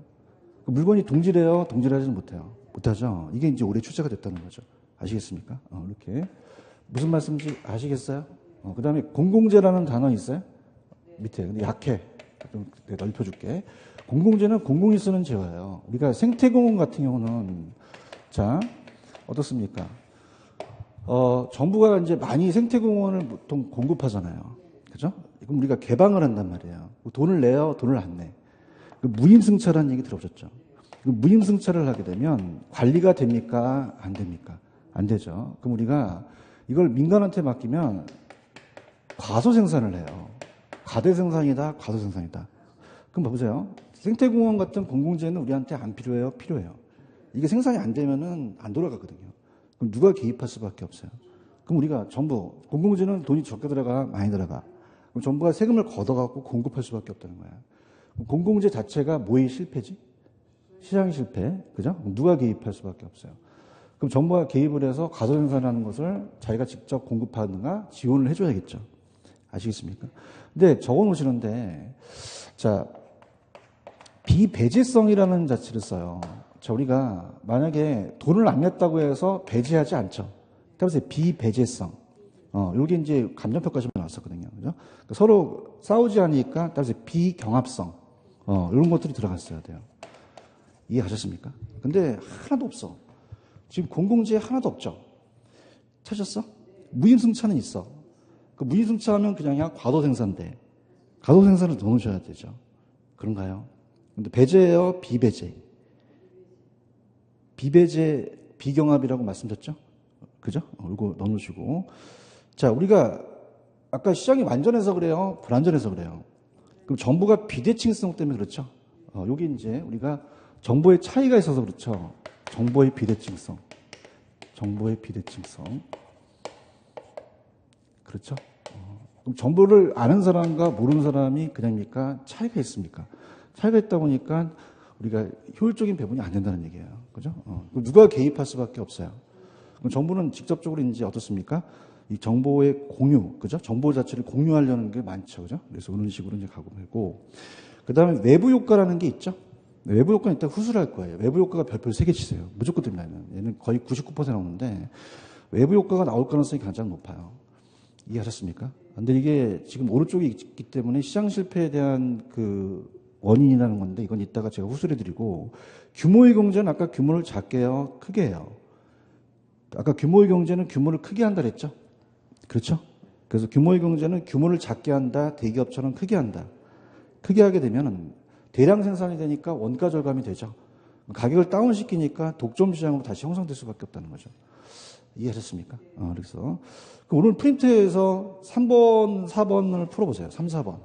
물건이 동질해요? 동질하지는 못해요? 못하죠. 이게 이제 올해 출제가 됐다는 거죠. 아시겠습니까? 이렇게. 무슨 말씀인지 아시겠어요? 그 다음에 공공재라는 단어 있어요? 밑에. 근데 약해. 좀 넓혀줄게. 공공재는 공공이 쓰는 재화예요. 우리가 생태공원 같은 경우는, 어떻습니까? 정부가 이제 많이 생태공원을 보통 공급하잖아요. 그죠? 그럼 우리가 개방을 한단 말이에요. 돈을 내요? 돈을 안 내? 무임승차라는 얘기 들어보셨죠? 무임승차를 하게 되면 관리가 됩니까? 안 됩니까? 안 되죠. 그럼 우리가 이걸 민간한테 맡기면 과소생산을 해요. 과대생산이다, 과소생산이다. 그럼 봐보세요. 생태공원 같은 공공재는 우리한테 안 필요해요? 필요해요. 이게 생산이 안 되면은 안 돌아가거든요. 그럼 누가 개입할 수밖에 없어요. 그럼 우리가 정부, 공공재는 돈이 적게 들어가, 많이 들어가. 그럼 정부가 세금을 걷어갖고 공급할 수밖에 없다는 거야. 공공재 자체가 뭐의 실패지? 시장 실패. 그죠? 그럼 누가 개입할 수밖에 없어요. 그럼 정부가 개입을 해서 과소생산하는 것을 자기가 직접 공급하는가 지원을 해줘야겠죠. 아시겠습니까? 근데 적어 놓으시는데, 비배제성이라는 자체를 써요. 우리가 만약에 돈을 안 냈다고 해서 배제하지 않죠. 따라서 비배제성. 요게 이제 감정평가 시험에 나왔었거든요. 그죠? 그러니까 서로 싸우지 않으니까 따라서 비경합성. 이런 것들이 들어갔어야 돼요. 이해하셨습니까? 근데 하나도 없어. 지금 공공지에 하나도 없죠? 찾았어? 무임승차는 있어. 그 무임승차하면 그냥 과도생산돼. 과도생산을 넣어놓으셔야 되죠. 그런가요? 근데 배제예요? 비배제? 비배제, 비경합이라고 말씀드렸죠? 그죠? 이거 넣어놓으시고. 자, 우리가 아까 시장이 완전해서 그래요? 불완전해서 그래요? 그럼 정보가 비대칭성 때문에 그렇죠? 여기 이제 우리가 정보의 차이가 있어서 그렇죠? 정보의 비대칭성. 정보의 비대칭성. 그렇죠? 그럼 정보를 아는 사람과 모르는 사람이 그냥입니까? 차이가 있습니까? 차이가 있다 보니까 우리가 효율적인 배분이 안 된다는 얘기예요. 그죠? 누가 개입할 수밖에 없어요. 그럼 정부는 직접적으로 이제 어떻습니까? 이 정보의 공유, 그죠? 정보 자체를 공유하려는 게 많죠. 그죠? 그래서 그런 식으로 이제 가고 있고. 그 다음에 외부 효과라는 게 있죠? 외부 효과는 일단 후술할 거예요. 외부 효과가 별표 3개 치세요. 무조건 됩니다. 얘는 거의 99% 나오는데 외부 효과가 나올 가능성이 가장 높아요. 이해하셨습니까? 근데 이게 지금 오른쪽에 있기 때문에 시장 실패에 대한 그 원인이라는 건데 이건 이따가 제가 후술해 드리고 규모의 경제는 아까 규모를 작게 해요? 크게 해요? 아까 규모의 경제는 규모를 크게 한다 그랬죠? 그렇죠? 그래서 규모의 경제는 규모를 작게 한다, 대기업처럼 크게 한다. 크게 하게 되면 대량 생산이 되니까 원가 절감이 되죠. 가격을 다운시키니까 독점 시장으로 다시 형성될 수밖에 없다는 거죠. 이해하셨습니까? 그래서 오늘 프린트에서 3번, 4번을 풀어보세요. 3, 4번.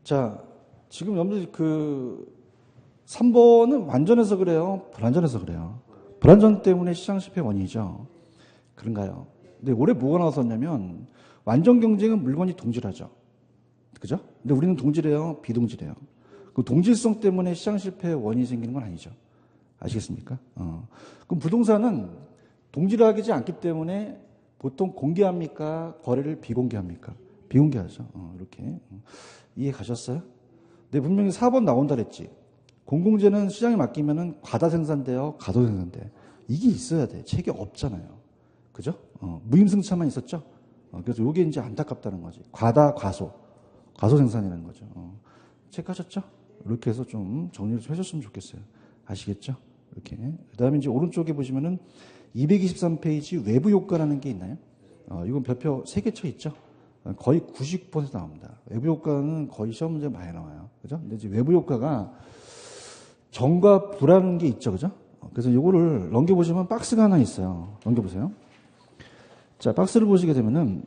자, 지금 여러분들 3번은 완전해서 그래요? 불완전해서 그래요? 불완전 때문에 시장 실패 원인이죠. 그런가요? 근데 올해 뭐가 나왔었냐면 완전 경쟁은 물건이 동질하죠. 그죠? 근데 우리는 동질해요? 비동질해요? 그 동질성 때문에 시장 실패 원인이 생기는 건 아니죠. 아시겠습니까? 그럼 부동산은 동질하지 않기 때문에 보통 공개합니까? 거래를 비공개합니까? 비공개하죠. 이렇게. 이해 가셨어요? 네, 분명히 4번 나온다 그랬지. 공공재는 시장에 맡기면은 과다 생산돼요? 과도 생산돼. 이게 있어야 돼. 책이 없잖아요. 그죠? 무임승차만 있었죠? 그래서 이게 이제 안타깝다는 거지. 과다, 과소. 과소 생산이라는 거죠. 체크하셨죠? 이렇게 해서 좀 정리를 좀 해줬으면 좋겠어요. 아시겠죠? 이렇게. 그 다음에 이제 오른쪽에 보시면은 223페이지 외부 효과라는 게 있나요? 이건 별표 3개 쳐 있죠? 거의 90% 나옵니다. 외부 효과는 거의 시험 문제 많이 나와요. 그죠? 근데 이제 외부 효과가 정과 부라는 게 있죠. 그죠? 그래서 이거를 넘겨보시면 박스가 하나 있어요. 넘겨보세요. 자, 박스를 보시게 되면은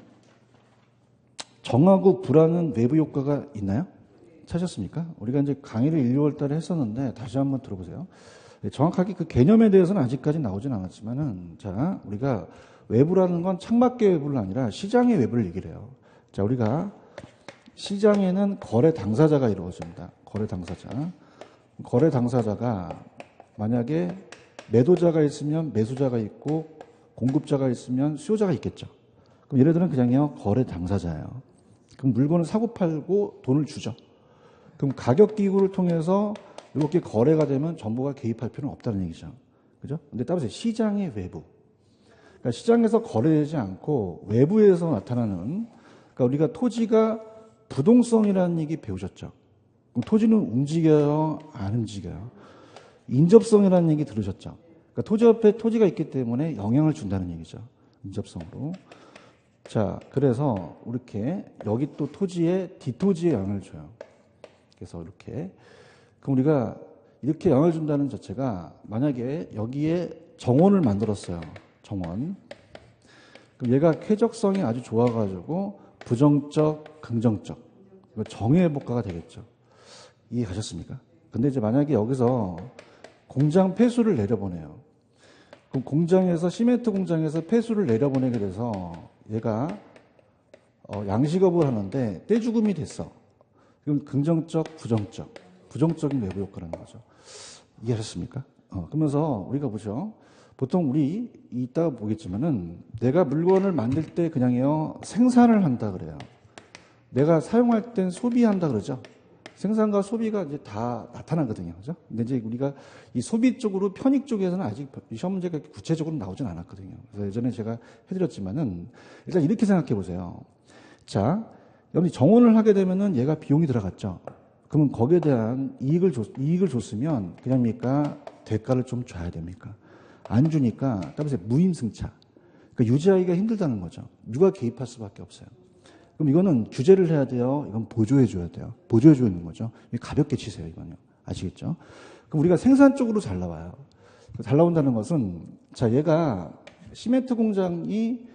정하고 부라는 외부 효과가 있나요? 찾으셨습니까? 우리가 이제 강의를 1, 2월 달에 했었는데 다시 한번 들어보세요. 정확하게 그 개념에 대해서는 아직까지 나오진 않았지만은 자, 우리가 외부라는 건 창밖의 외부는 아니라 시장의 외부를 얘기를 해요. 자, 우리가 시장에는 거래 당사자가 이루어집니다. 거래 당사자. 거래 당사자가 만약에 매도자가 있으면 매수자가 있고 공급자가 있으면 수요자가 있겠죠. 그럼 얘네들은 그냥요 거래 당사자예요. 그럼 물건을 사고 팔고 돈을 주죠. 그럼 가격 기구를 통해서 이렇게 거래가 되면 정부가 개입할 필요는 없다는 얘기죠. 그죠? 근데 따라서 시장의 외부. 그러니까 시장에서 거래되지 않고 외부에서 나타나는, 그러니까 우리가 토지가 부동성이라는 얘기 배우셨죠? 그럼 토지는 움직여요? 안 움직여요? 인접성이라는 얘기 들으셨죠? 그러니까 토지 옆에 토지가 있기 때문에 영향을 준다는 얘기죠. 인접성으로. 자, 그래서 이렇게 여기 또 토지에 뒷토지에 영향을 줘요. 그래서 이렇게. 그럼 우리가 이렇게 영향을 준다는 자체가 만약에 여기에 정원을 만들었어요. 정원. 그럼 얘가 쾌적성이 아주 좋아가지고 부정적, 긍정적. 정해복과가 되겠죠. 이해가셨습니까? 근데 이제 만약에 여기서 공장 폐수를 내려보내요. 그럼 공장에서, 시멘트 공장에서 폐수를 내려보내게 돼서 얘가 양식업을 하는데 떼죽음이 됐어. 이건 긍정적, 부정적인 외부 효과라는 거죠. 이해하셨습니까? 그러면서 우리가 보죠. 보통 우리 이따가 보겠지만은 내가 물건을 만들 때 그냥요 생산을 한다 그래요. 내가 사용할 땐 소비한다 그러죠. 생산과 소비가 이제 다 나타나거든요. 그죠? 근데 이제 우리가 이 소비 쪽으로 편익 쪽에서는 아직 시험 문제가 구체적으로 나오진 않았거든요. 그래서 예전에 제가 해드렸지만은 일단 이렇게 생각해 보세요. 자, 여러분이 정원을 하게 되면은 얘가 비용이 들어갔죠. 그러면 거기에 대한 이익을 줬으면 그냥입니까? 대가를 좀 줘야 됩니까? 안 주니까 따라서 무임승차. 그러니까 유지하기가 힘들다는 거죠. 누가 개입할 수밖에 없어요. 그럼 이거는 규제를 해야 돼요. 이건 보조해 줘야 돼요. 보조해 줘야 되는 거죠. 가볍게 치세요, 이거는요. 아시겠죠? 그럼 우리가 생산 쪽으로 잘 나와요. 잘 나온다는 것은 자, 얘가 시멘트 공장이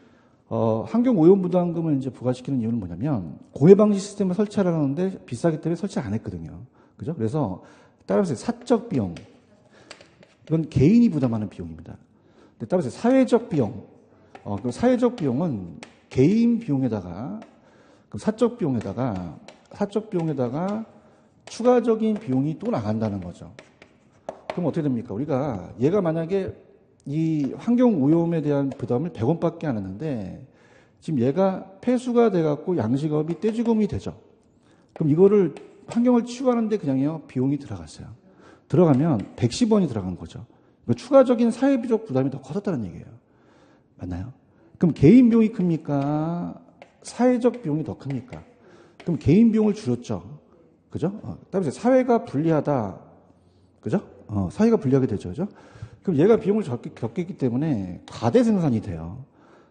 환경 오염 부담금을 이제 부과시키는 이유는 뭐냐면 공해 방지 시스템을 설치하라는데 비싸기 때문에 설치 안 했거든요. 그죠? 그래서 따라서 사적 비용 이건 개인이 부담하는 비용입니다. 근데 따라서 사회적 비용 그 사회적 비용은 개인 비용에다가 사적 비용에다가 추가적인 비용이 또 나간다는 거죠. 그럼 어떻게 됩니까? 우리가 얘가 만약에 이 환경 오염에 대한 부담을 100원밖에 안 했는데 지금 얘가 폐수가 돼갖고 양식업이 떼죽음이 되죠. 그럼 이거를 환경을 치유하는데 그냥요 비용이 들어갔어요. 들어가면 110원이 들어간 거죠. 그러니까 추가적인 사회비적 부담이 더 커졌다는 얘기예요. 맞나요? 그럼 개인 비용이 큽니까? 사회적 비용이 더 큽니까? 그럼 개인 비용을 줄였죠. 그죠? 따라서 사회가 불리하다. 그죠? 사회가 불리하게 되죠. 그죠? 그럼 얘가 비용을 겪기 때문에 과대 생산이 돼요.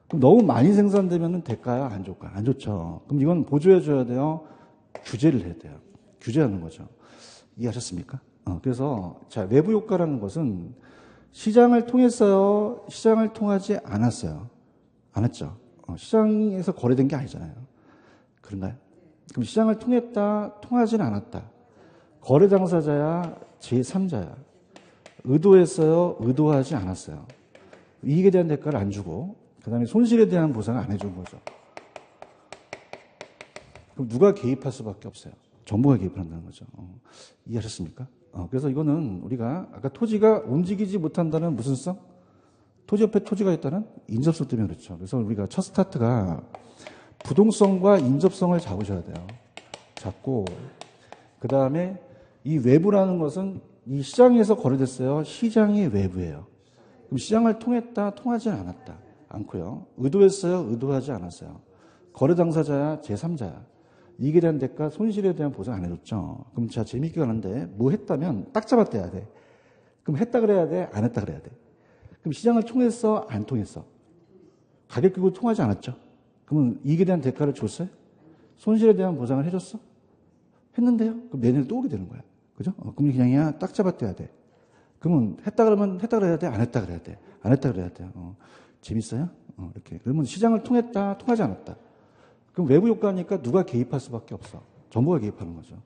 그럼 너무 많이 생산되면 대가야? 안 좋을까? 안 좋죠. 그럼 이건 보조해줘야 돼요? 규제를 해야 돼요. 규제하는 거죠. 이해하셨습니까? 그래서 자 외부 효과라는 것은 시장을 통했어요? 시장을 통하지 않았어요? 안 했죠. 시장에서 거래된 게 아니잖아요. 그런가요? 그럼 시장을 통했다, 통하지는 않았다. 거래 당사자야, 제3자야. 의도했어요, 의도하지 않았어요. 이익에 대한 대가를 안 주고, 그 다음에 손실에 대한 보상을 안 해준 거죠. 그럼 누가 개입할 수밖에 없어요? 정부가 개입을 한다는 거죠. 이해하셨습니까? 그래서 이거는 우리가 아까 토지가 움직이지 못한다는 무슨 성? 토지 옆에 토지가 있다는 인접성 때문에 그렇죠. 그래서 우리가 첫 스타트가 부동성과 인접성을 잡으셔야 돼요. 잡고 그 다음에 이 외부라는 것은 이 시장에서 거래됐어요. 시장이 외부예요. 그럼 시장을 통했다, 통하지 않고요. 의도했어요, 의도하지 않았어요. 거래 당사자야, 제3자야. 이익에 대한 대가, 손실에 대한 보상 안 해줬죠. 그럼 자 재밌게 가는데 뭐 했다면 딱 잡아떼야 돼. 그럼 했다 그래야 돼, 안 했다 그래야 돼. 그럼 시장을 통했어, 안 통했어? 가격 기고 통하지 않았죠. 그러면 이익에 대한 대가를 줬어요? 손실에 대한 보상을 해줬어? 했는데요? 그럼 내년에 또 오게 되는 거야. 그죠? 그럼 그냥이야 딱 잡아떼야 돼. 그러면 했다 그러면 했다 그래야 돼, 안 했다 그래야 돼. 안 했다 그래야 돼요. 재밌어요? 이렇게. 그러면 시장을 통했다, 통하지 않았다. 그럼 외부 효과니까 누가 개입할 수밖에 없어. 정부가 개입하는 거죠.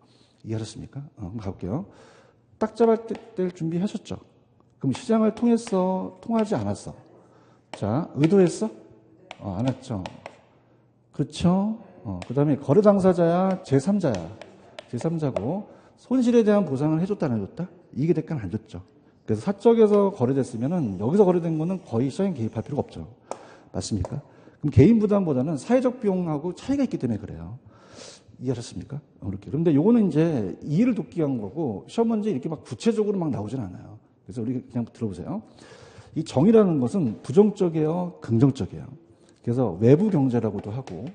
이해하셨습니까? 한번 가볼게요. 딱 잡아뗄 준비하셨죠? 그럼 시장을 통했어, 통하지 않았어? 자, 의도했어? 안 했죠. 그렇죠? 그 다음에 거래 당사자야, 제3자야. 제3자고, 손실에 대한 보상을 해줬다, 안 해줬다? 이익에 대가는 안 줬죠. 그래서 사적에서 거래됐으면은, 여기서 거래된 거는 거의 시장에 개입할 필요가 없죠. 맞습니까? 그럼 개인 부담보다는 사회적 비용하고 차이가 있기 때문에 그래요. 이해하셨습니까? 이렇게. 그런데 요거는 이제 이해를 돕기 위한 거고, 시험 문제 이렇게 막 구체적으로 막 나오진 않아요. 그래서 우리 그냥 들어보세요. 이 정의라는 것은 부정적이에요, 긍정적이에요. 그래서 외부 경제라고도 하고,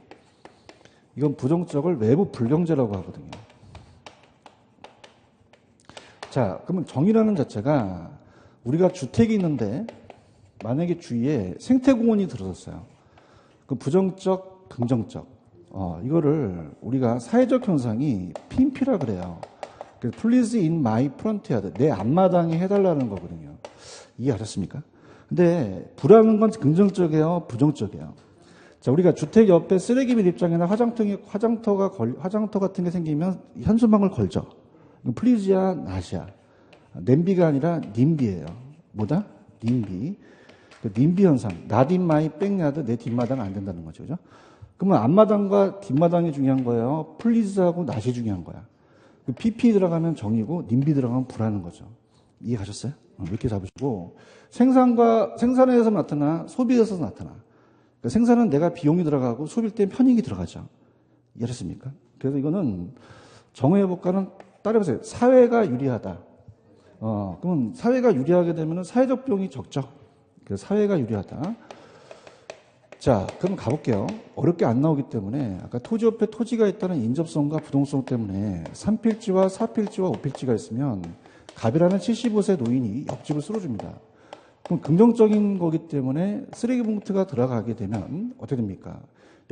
이건 부정적을 외부 불경제라고 하거든요. 자, 그러면 정의라는 자체가 우리가 주택이 있는데 만약에 주위에 생태공원이 들어섰어요. 그 부정적, 긍정적. 이거를 우리가 사회적 현상이 핀피라 그래요. 그래서 please in my front yard. 내 앞마당에 해달라는 거거든요. 이해하셨습니까? 근데 불하는 건 긍정적이에요, 부정적이에요. 자, 우리가 주택 옆에 쓰레기 밀입장이나 화장터 같은 게 생기면 현수막을 걸죠. 플리즈야, 낫이야. 냄비가 아니라 님비예요. 뭐다? 님비. 그 님비 현상. not in my backyard, 내 뒷마당은 안 된다는 거죠. 그죠? 그러면 앞마당과 뒷마당이 중요한 거예요? 플리즈하고 낫이 중요한 거야. PP 들어가면 정이고 님비 들어가면 불하는 거죠. 이해 가셨어요? 이렇게 잡으시고 생산에서 나타나 소비에서 나타나. 그러니까 생산은 내가 비용이 들어가고 소비일 때 편익이 들어가죠. 이해하셨습니까? 그래서 이거는 정의회복과는 따라해보세요. 사회가 유리하다. 그러면 사회가 유리하게 되면 사회적 비용이 적죠. 그래서 사회가 유리하다. 자, 그럼 가볼게요. 어렵게 안 나오기 때문에 아까 토지 옆에 토지가 있다는 인접성과 부동성 때문에 3필지와 4필지와 5필지가 있으면 갑이라는 75세 노인이 옆집을 쓸어줍니다. 그럼 긍정적인 거기 때문에 쓰레기 봉투가 들어가게 되면 어떻게 됩니까?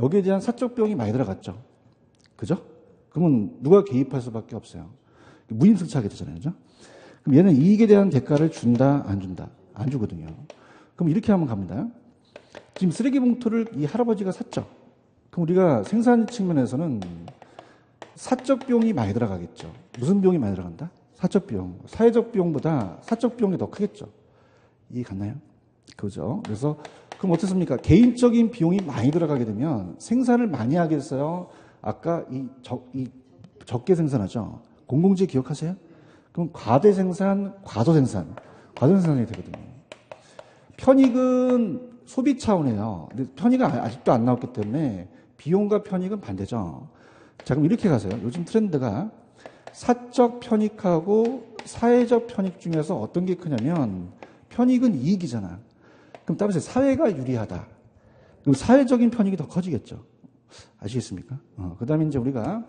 여기에 대한 사적 비용이 많이 들어갔죠. 그죠? 그러면 누가 개입할 수밖에 없어요. 무임승차하게 되잖아요. 그죠? 그럼 얘는 이익에 대한 대가를 준다, 안 준다? 안 주거든요. 그럼 이렇게 한번 갑니다. 지금 쓰레기 봉투를 이 할아버지가 샀죠. 그럼 우리가 생산 측면에서는 사적 비용이 많이 들어가겠죠. 무슨 비용이 많이 들어간다? 사적 비용. 사회적 비용보다 사적 비용이 더 크겠죠. 이해 갔나요? 그죠? 그래서 그럼 어떻습니까? 개인적인 비용이 많이 들어가게 되면 생산을 많이 하겠어요? 아까 적게 생산하죠. 공공재 기억하세요? 그럼 과대 생산, 과도 생산이 되거든요. 편익은 소비 차원이에요. 근데 편익은 아직도 안 나왔기 때문에 비용과 편익은 반대죠. 자, 그럼 이렇게 가세요. 요즘 트렌드가 사적 편익하고 사회적 편익 중에서 어떤 게 크냐면 편익은 이익이잖아. 그럼 따라서 사회가 유리하다. 그럼 사회적인 편익이 더 커지겠죠. 아시겠습니까? 그 다음에 이제 우리가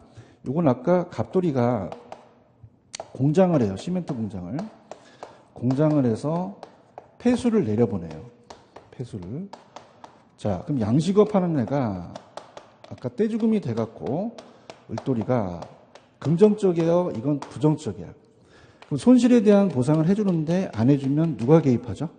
요건 아까 갑돌이가 공장을 해요. 시멘트 공장을 해서 폐수를 내려보내요. 폐수를. 자, 그럼 양식업 하는 애가 아까 떼죽음이 돼갖고 을돌이가 긍정적이에요? 이건 부정적이야. 그럼 손실에 대한 보상을 해주는데 안 해주면 누가 개입하죠?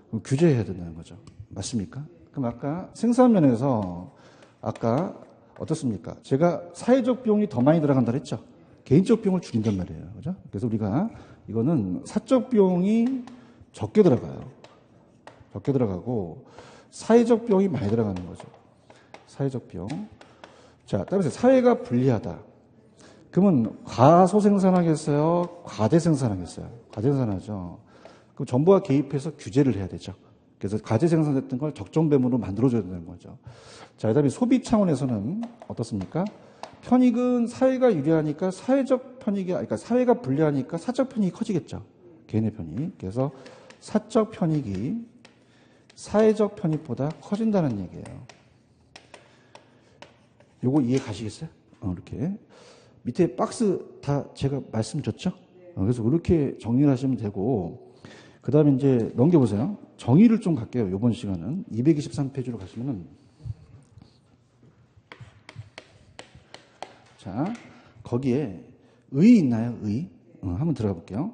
그럼 규제해야 된다는 거죠. 맞습니까? 그럼 아까 생산면에서 아까 어떻습니까? 제가 사회적 비용이 더 많이 들어간다 그랬죠? 개인적 비용을 줄인단 말이에요. 그죠? 그래서 우리가 이거는 사적 비용이 적게 들어가요. 적게 들어가고 사회적 비용이 많이 들어가는 거죠. 사회적 비용. 자, 따라서 사회가 불리하다. 그러면 과소생산하겠어요? 과대생산하겠어요? 과대생산하죠. 그럼 정부가 개입해서 규제를 해야 되죠. 그래서 과대생산됐던 걸 적정배분으로 만들어줘야 되는 거죠. 자, 그 다음에 소비 차원에서는 어떻습니까? 편익은 사회가 유리하니까 사회적 편익이, 그러니까 사회가 불리하니까 사적 편익이 커지겠죠. 개인의 편익. 그래서 사적 편익이 사회적 편익보다 커진다는 얘기예요. 요거 이해 가시겠어요? 이렇게. 밑에 박스 다 제가 말씀드렸죠? 그래서 이렇게 정리를 하시면 되고, 그 다음에 이제 넘겨보세요. 정의를 좀 갈게요. 이번 시간은. 223페이지로 가시면은. 자, 거기에 의 있나요? 의? 한번 들어가 볼게요.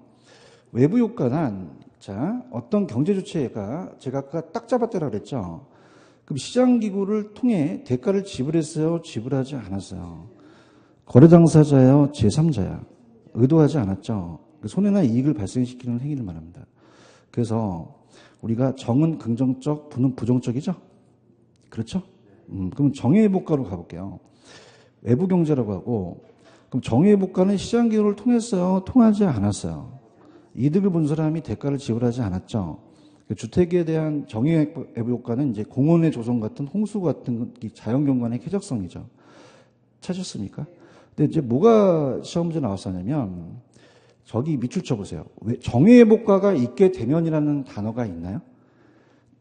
외부 효과는, 자, 어떤 경제 주체가 제가 아까 딱 잡았다고 그랬죠? 그럼 시장기구를 통해 대가를 지불했어요? 지불하지 않았어요? 거래 당사자예요? 제3자야? 의도하지 않았죠? 손해나 이익을 발생시키는 행위를 말합니다. 그래서 우리가 정은 긍정적, 부는 부정적이죠? 그렇죠? 그럼 정의회복과로 가볼게요. 외부 경제라고 하고, 그럼 정의회복과는 시장기구를 통했어요? 통하지 않았어요? 이득을 본 사람이 대가를 지불하지 않았죠? 주택에 대한 정의회복과는 이제 공원의 조성 같은 홍수 같은 자연경관의 쾌적성이죠. 찾으셨습니까? 근데 이제 뭐가 시험 문제 나왔었냐면, 저기 밑줄 쳐보세요. 정의회복과가 있게 되면이라는 단어가 있나요?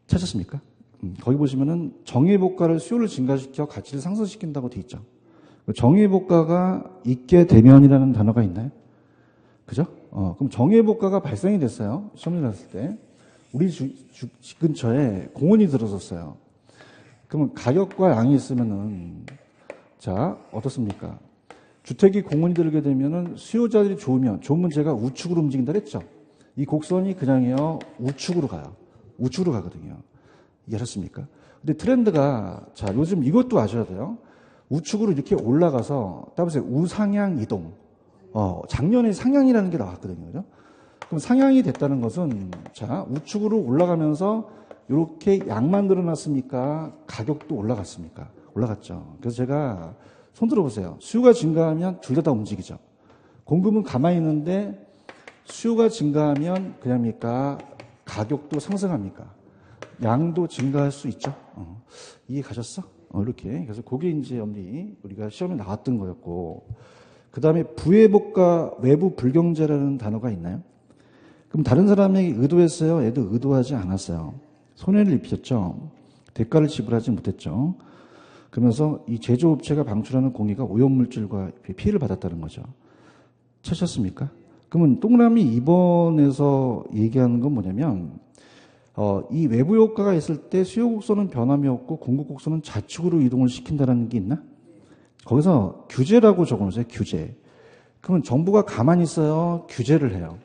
찾았습니까? 거기 보시면은 정의회복과를 수요를 증가시켜 가치를 상승시킨다고 돼 있죠. 정의회복과가 있게 되면이라는 단어가 있나요? 그죠? 그럼 정의회복과가 발생이 됐어요. 시험이 났을 때. 우리 집 근처에 공원이 들어섰어요. 그러면 가격과 양이 있으면은, 자, 어떻습니까? 주택이 공원이 들게 되면은 수요자들이 좋으면, 좋으면 제가 우측으로 움직인다 그랬죠? 이 곡선이 그냥요, 우측으로 가요. 우측으로 가거든요. 이해하셨습니까? 근데 트렌드가, 자, 요즘 이것도 아셔야 돼요. 우측으로 이렇게 올라가서, 따라서 우상향 이동. 작년에 상향이라는 게 나왔거든요. 그죠? 그럼 상향이 됐다는 것은, 자, 우측으로 올라가면서 이렇게 양만 늘어났습니까? 가격도 올라갔습니까? 올라갔죠. 그래서 제가 손 들어보세요. 수요가 증가하면 둘 다 움직이죠. 공급은 가만히 있는데 수요가 증가하면 그냥입니까? 가격도 상승합니까? 양도 증가할 수 있죠. 이해 가셨어? 이렇게. 그래서 그게 이제 우리가 시험에 나왔던 거였고, 그 다음에 부회복과 외부 불경제라는 단어가 있나요? 그럼 다른 사람에게 의도했어요? 얘도 의도하지 않았어요. 손해를 입혔죠. 대가를 지불하지 못했죠. 그러면서 이 제조업체가 방출하는 공해가 오염물질과 피해를 받았다는 거죠. 찾으셨습니까? 그러면 동그라미 2번에서 얘기하는 건 뭐냐면, 이 외부 효과가 있을 때 수요 곡선은 변함이 없고 공급 곡선은 좌측으로 이동을 시킨다는 게 있나? 거기서 규제라고 적어놓으세요. 규제. 그러면 정부가 가만히 있어요? 규제를 해요?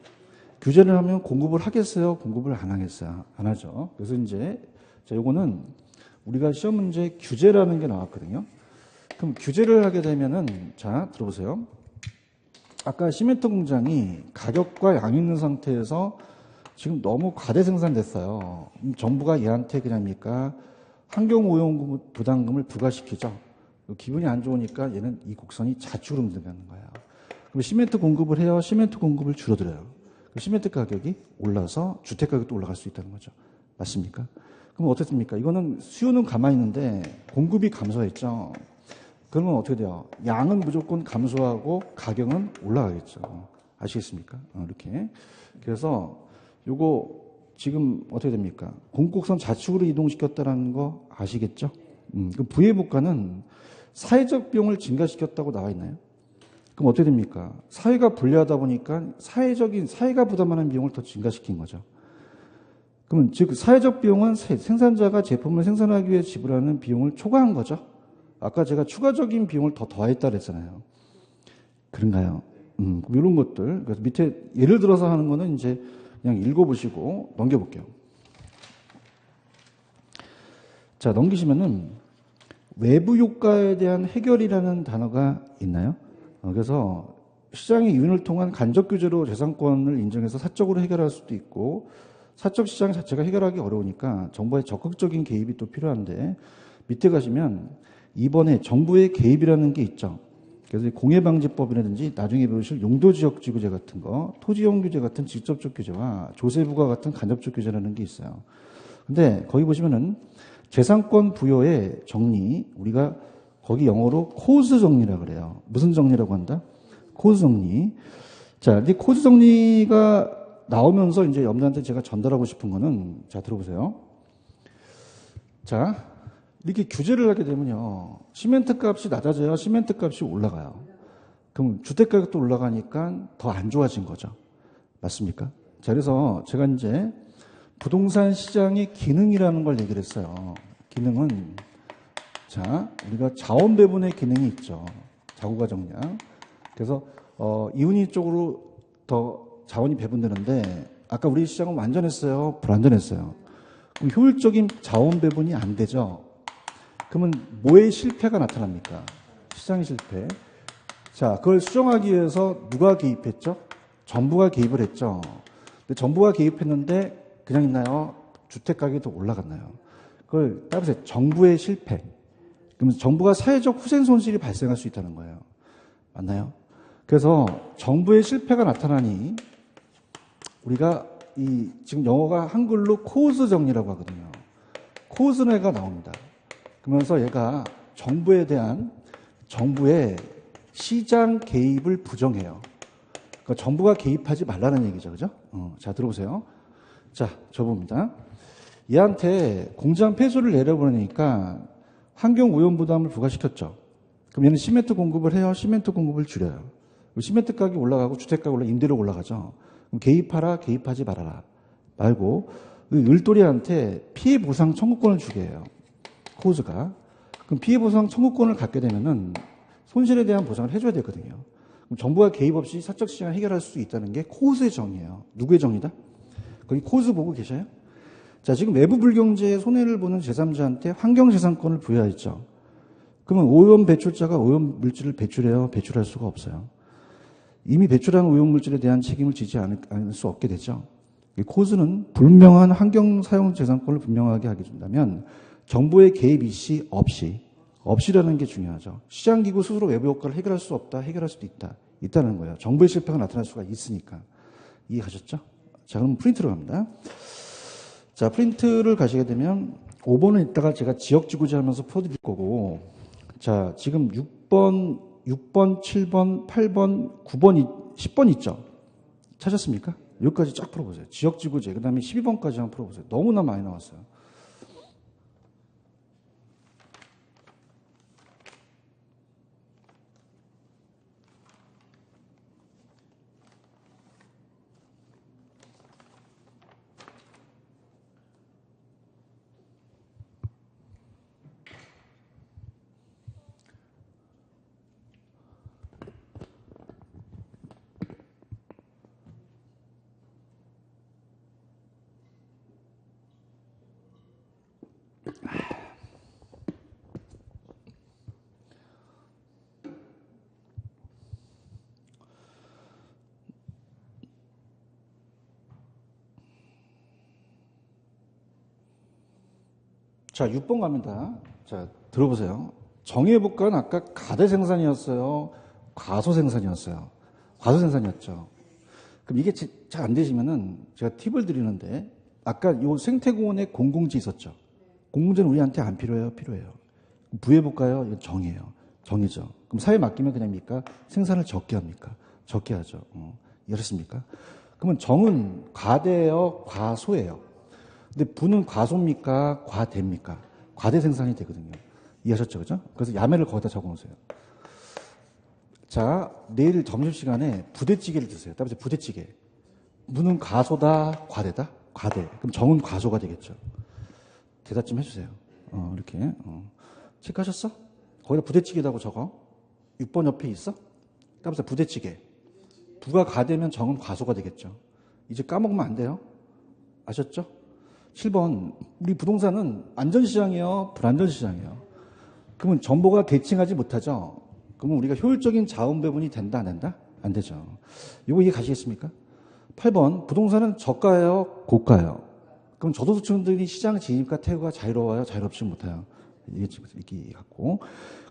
규제를 하면 공급을 하겠어요? 공급을 안 하겠어요? 안 하죠. 그래서 이제 자, 요거는 우리가 시험 문제 규제라는 게 나왔거든요. 그럼 규제를 하게 되면은 자, 들어보세요. 아까 시멘트 공장이 가격과 양이 있는 상태에서 지금 너무 과대 생산됐어요. 정부가 얘한테 그냥입니까? 환경오염 부담금을 부과시키죠. 기분이 안 좋으니까 얘는 이 곡선이 좌측으로 움직이는 거예요. 그럼 시멘트 공급을 해요. 시멘트 공급을 줄여들어요. 시멘트 가격이 올라서 주택 가격도 올라갈 수 있다는 거죠. 맞습니까? 그럼 어떻습니까? 이거는 수요는 가만히 있는데 공급이 감소했죠. 그러면 어떻게 돼요? 양은 무조건 감소하고 가격은 올라가겠죠. 아시겠습니까? 이렇게. 그래서 요거 지금 어떻게 됩니까? 공급곡선 좌측으로 이동시켰다는 거 아시겠죠? 그 부회복과는 사회적 비용을 증가시켰다고 나와 있나요? 그럼 어떻게 됩니까? 사회가 불리하다 보니까 사회가 부담하는 비용을 더 증가시킨 거죠. 그러면 즉 사회적 비용은 생산자가 제품을 생산하기 위해 지불하는 비용을 초과한 거죠. 아까 제가 추가적인 비용을 더 더했다 그랬잖아요. 그런가요? 이런 것들. 그래서 밑에 예를 들어서 하는 거는 이제 그냥 읽어보시고 넘겨볼게요. 자, 넘기시면은 외부 효과에 대한 해결이라는 단어가 있나요? 그래서 시장의 유인을 통한 간접 규제로 재산권을 인정해서 사적으로 해결할 수도 있고 사적 시장 자체가 해결하기 어려우니까 정부의 적극적인 개입이 또 필요한데 밑에 가시면 이번에 정부의 개입이라는 게 있죠. 그래서 공해방지법이라든지 나중에 배우실 용도지역지구제 같은 거, 토지용 규제 같은 직접적 규제와 조세부과 같은 간접적 규제라는 게 있어요. 근데 거기 보시면은 재산권 부여의 정리, 우리가 거기 영어로 코즈 정리라 그래요. 무슨 정리라고 한다? 코즈 정리. 자, 이 코즈 정리가 나오면서 이제 여러분들한테 제가 전달하고 싶은 거는 자, 들어보세요. 자, 이렇게 규제를 하게 되면요. 시멘트 값이 낮아져야 시멘트 값이 올라가요. 그럼 주택 가격도 올라가니까 더 안 좋아진 거죠. 맞습니까? 자, 그래서 제가 이제 부동산 시장의 기능이라는 걸 얘기를 했어요. 기능은 자, 우리가 자원 배분의 기능이 있죠. 자구가 정량. 그래서 이윤이 쪽으로 더 자원이 배분되는데 아까 우리 시장은 완전했어요? 불완전했어요? 그럼 효율적인 자원 배분이 안 되죠. 그러면 뭐의 실패가 나타납니까? 시장의 실패. 자, 그걸 수정하기 위해서 누가 개입했죠? 정부가 개입을 했죠. 근데 정부가 개입했는데 그냥 있나요? 주택 가격이 더 올라갔나요? 그걸 따라서 정부의 실패. 그러면 정부가 사회적 후생 손실이 발생할 수 있다는 거예요. 맞나요? 그래서 정부의 실패가 나타나니 우리가 지금 영어가 한글로 코즈 정리라고 하거든요. 코즈네가 나옵니다. 그러면서 얘가 정부에 대한 정부의 시장 개입을 부정해요. 그러니까 정부가 개입하지 말라는 얘기죠. 그죠? 자, 들어보세요. 자, 저봅니다. 얘한테 공장 폐수를 내려보내니까 환경 오염 부담을 부과시켰죠. 그럼 얘는 시멘트 공급을 해요? 시멘트 공급을 줄여요? 시멘트 가격이 올라가고 주택 가격이 올라가고 임대료가 올라가죠. 그럼 개입하라, 개입하지 말아라. 말고 을돌이한테 피해 보상 청구권을 주게 해요. 코즈가. 그럼 피해 보상 청구권을 갖게 되면은 손실에 대한 보상을 해줘야 되거든요. 그럼 정부가 개입 없이 사적 시장을 해결할 수 있다는 게 코즈의 정의예요. 누구의 정의다? 거기 코즈 보고 계셔요? 자, 지금 외부 불경제에 손해를 보는 제3자한테 환경재산권을 부여했죠. 그러면 오염 배출자가 오염 물질을 배출해요? 배출할 수가 없어요. 이미 배출한 오염 물질에 대한 책임을 지지 않을 수 없게 되죠. 이 코즈는 불명한 환경 사용 재산권을 분명하게 하게 된다면 정부의 개입 없이 없이라는 게 중요하죠. 시장기구 스스로 외부 효과를 해결할 수 없다, 해결할 수도 있다. 있다는 거예요. 정부의 실패가 나타날 수가 있으니까. 이해하셨죠? 자, 그럼 프린트로 갑니다. 자, 프린트를 가시게 되면 5번은 이따가 제가 지역지구제 하면서 풀어드릴 거고, 자, 지금 6번, 7번, 8번, 9번, 10번 있죠? 찾았습니까? 여기까지 쫙 풀어보세요. 지역지구제, 그 다음에 12번까지 한번 풀어보세요. 너무나 많이 나왔어요. 자, 6번 갑니다. 자, 들어보세요. 정해볼까는 아까 가대 생산이었어요? 과소 생산이었어요? 과소 생산이었죠. 그럼 이게 잘 안 되시면은 제가 팁을 드리는데, 아까 요 생태공원에 공공지 있었죠? 공공지는 우리한테 안 필요해요? 필요해요. 부해볼까요? 이건 정이에요. 정이죠. 그럼 사회 맡기면 그냥 뭡니까? 생산을 적게 합니까? 적게 하죠. 이해하셨습니까? 그러면 정은 과대예요? 과소예요? 근데 부는 과소입니까? 과대입니까? 과대 생산이 되거든요. 이해하셨죠? 그죠? 그래서 야매를 거기다 적어 놓으세요. 자, 내일 점심시간에 부대찌개를 드세요. 따라서 부대찌개. 무는 과소다? 과대다? 과대. 그럼 정은 과소가 되겠죠. 대답 좀 해주세요. 이렇게. 체크하셨어? 거기다 부대찌개라고 적어. 6번 옆에 있어? 따라서 부대찌개. 부가 과대면 정은 과소가 되겠죠. 이제 까먹으면 안 돼요. 아셨죠? 7번, 우리 부동산은 안전시장이에요? 불안전시장이에요? 그러면 정보가 대칭하지 못하죠? 그러면 우리가 효율적인 자원 배분이 된다, 안 된다? 안 되죠. 이거 이해 가시겠습니까? 8번, 부동산은 저가예요? 고가예요? 그럼 저소득층들이 시장 진입과 퇴거가 자유로워요? 자유롭지 못해요? 이게 같고.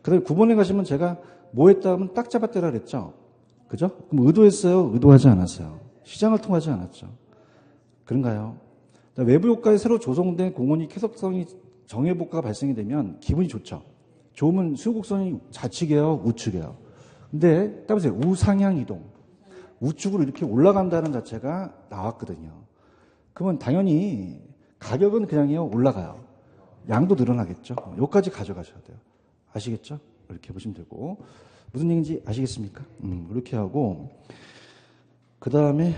그 다음에 9번에 가시면 제가 뭐 했다 하면 딱 잡았대라 그랬죠? 그죠? 그럼 의도했어요? 의도하지 않았어요? 시장을 통하지 않았죠? 그런가요? 외부 효과에 새로 조성된 공원이 쾌적성이 정해복과가 발생이 되면 기분이 좋죠. 좋으면 수요곡선이 좌측이에요, 우측이에요. 근데 따보세요. 우상향 이동. 우측으로 이렇게 올라간다는 자체가 나왔거든요. 그러면 당연히 가격은 그냥요 올라가요. 양도 늘어나겠죠. 여기까지 가져가셔야 돼요. 아시겠죠? 이렇게 보시면 되고. 무슨 얘기인지 아시겠습니까? 이렇게 하고 그 다음에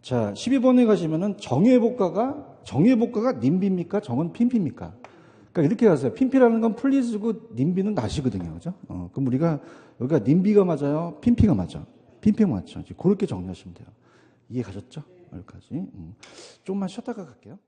자 12번에 가시면은 정해복과가 님비입니까? 정은 핀피입니까? 그러니까 이렇게 가세요. 핀피라는 건 플리즈고 님비는 낫이거든요. 그죠? 그럼 우리가 여기가 님비가 맞아요? 핀피가 맞아? 핀피가 맞죠? 그렇게 정리하시면 돼요. 이해 가셨죠? 여기까지. 조금만 쉬었다가 갈게요.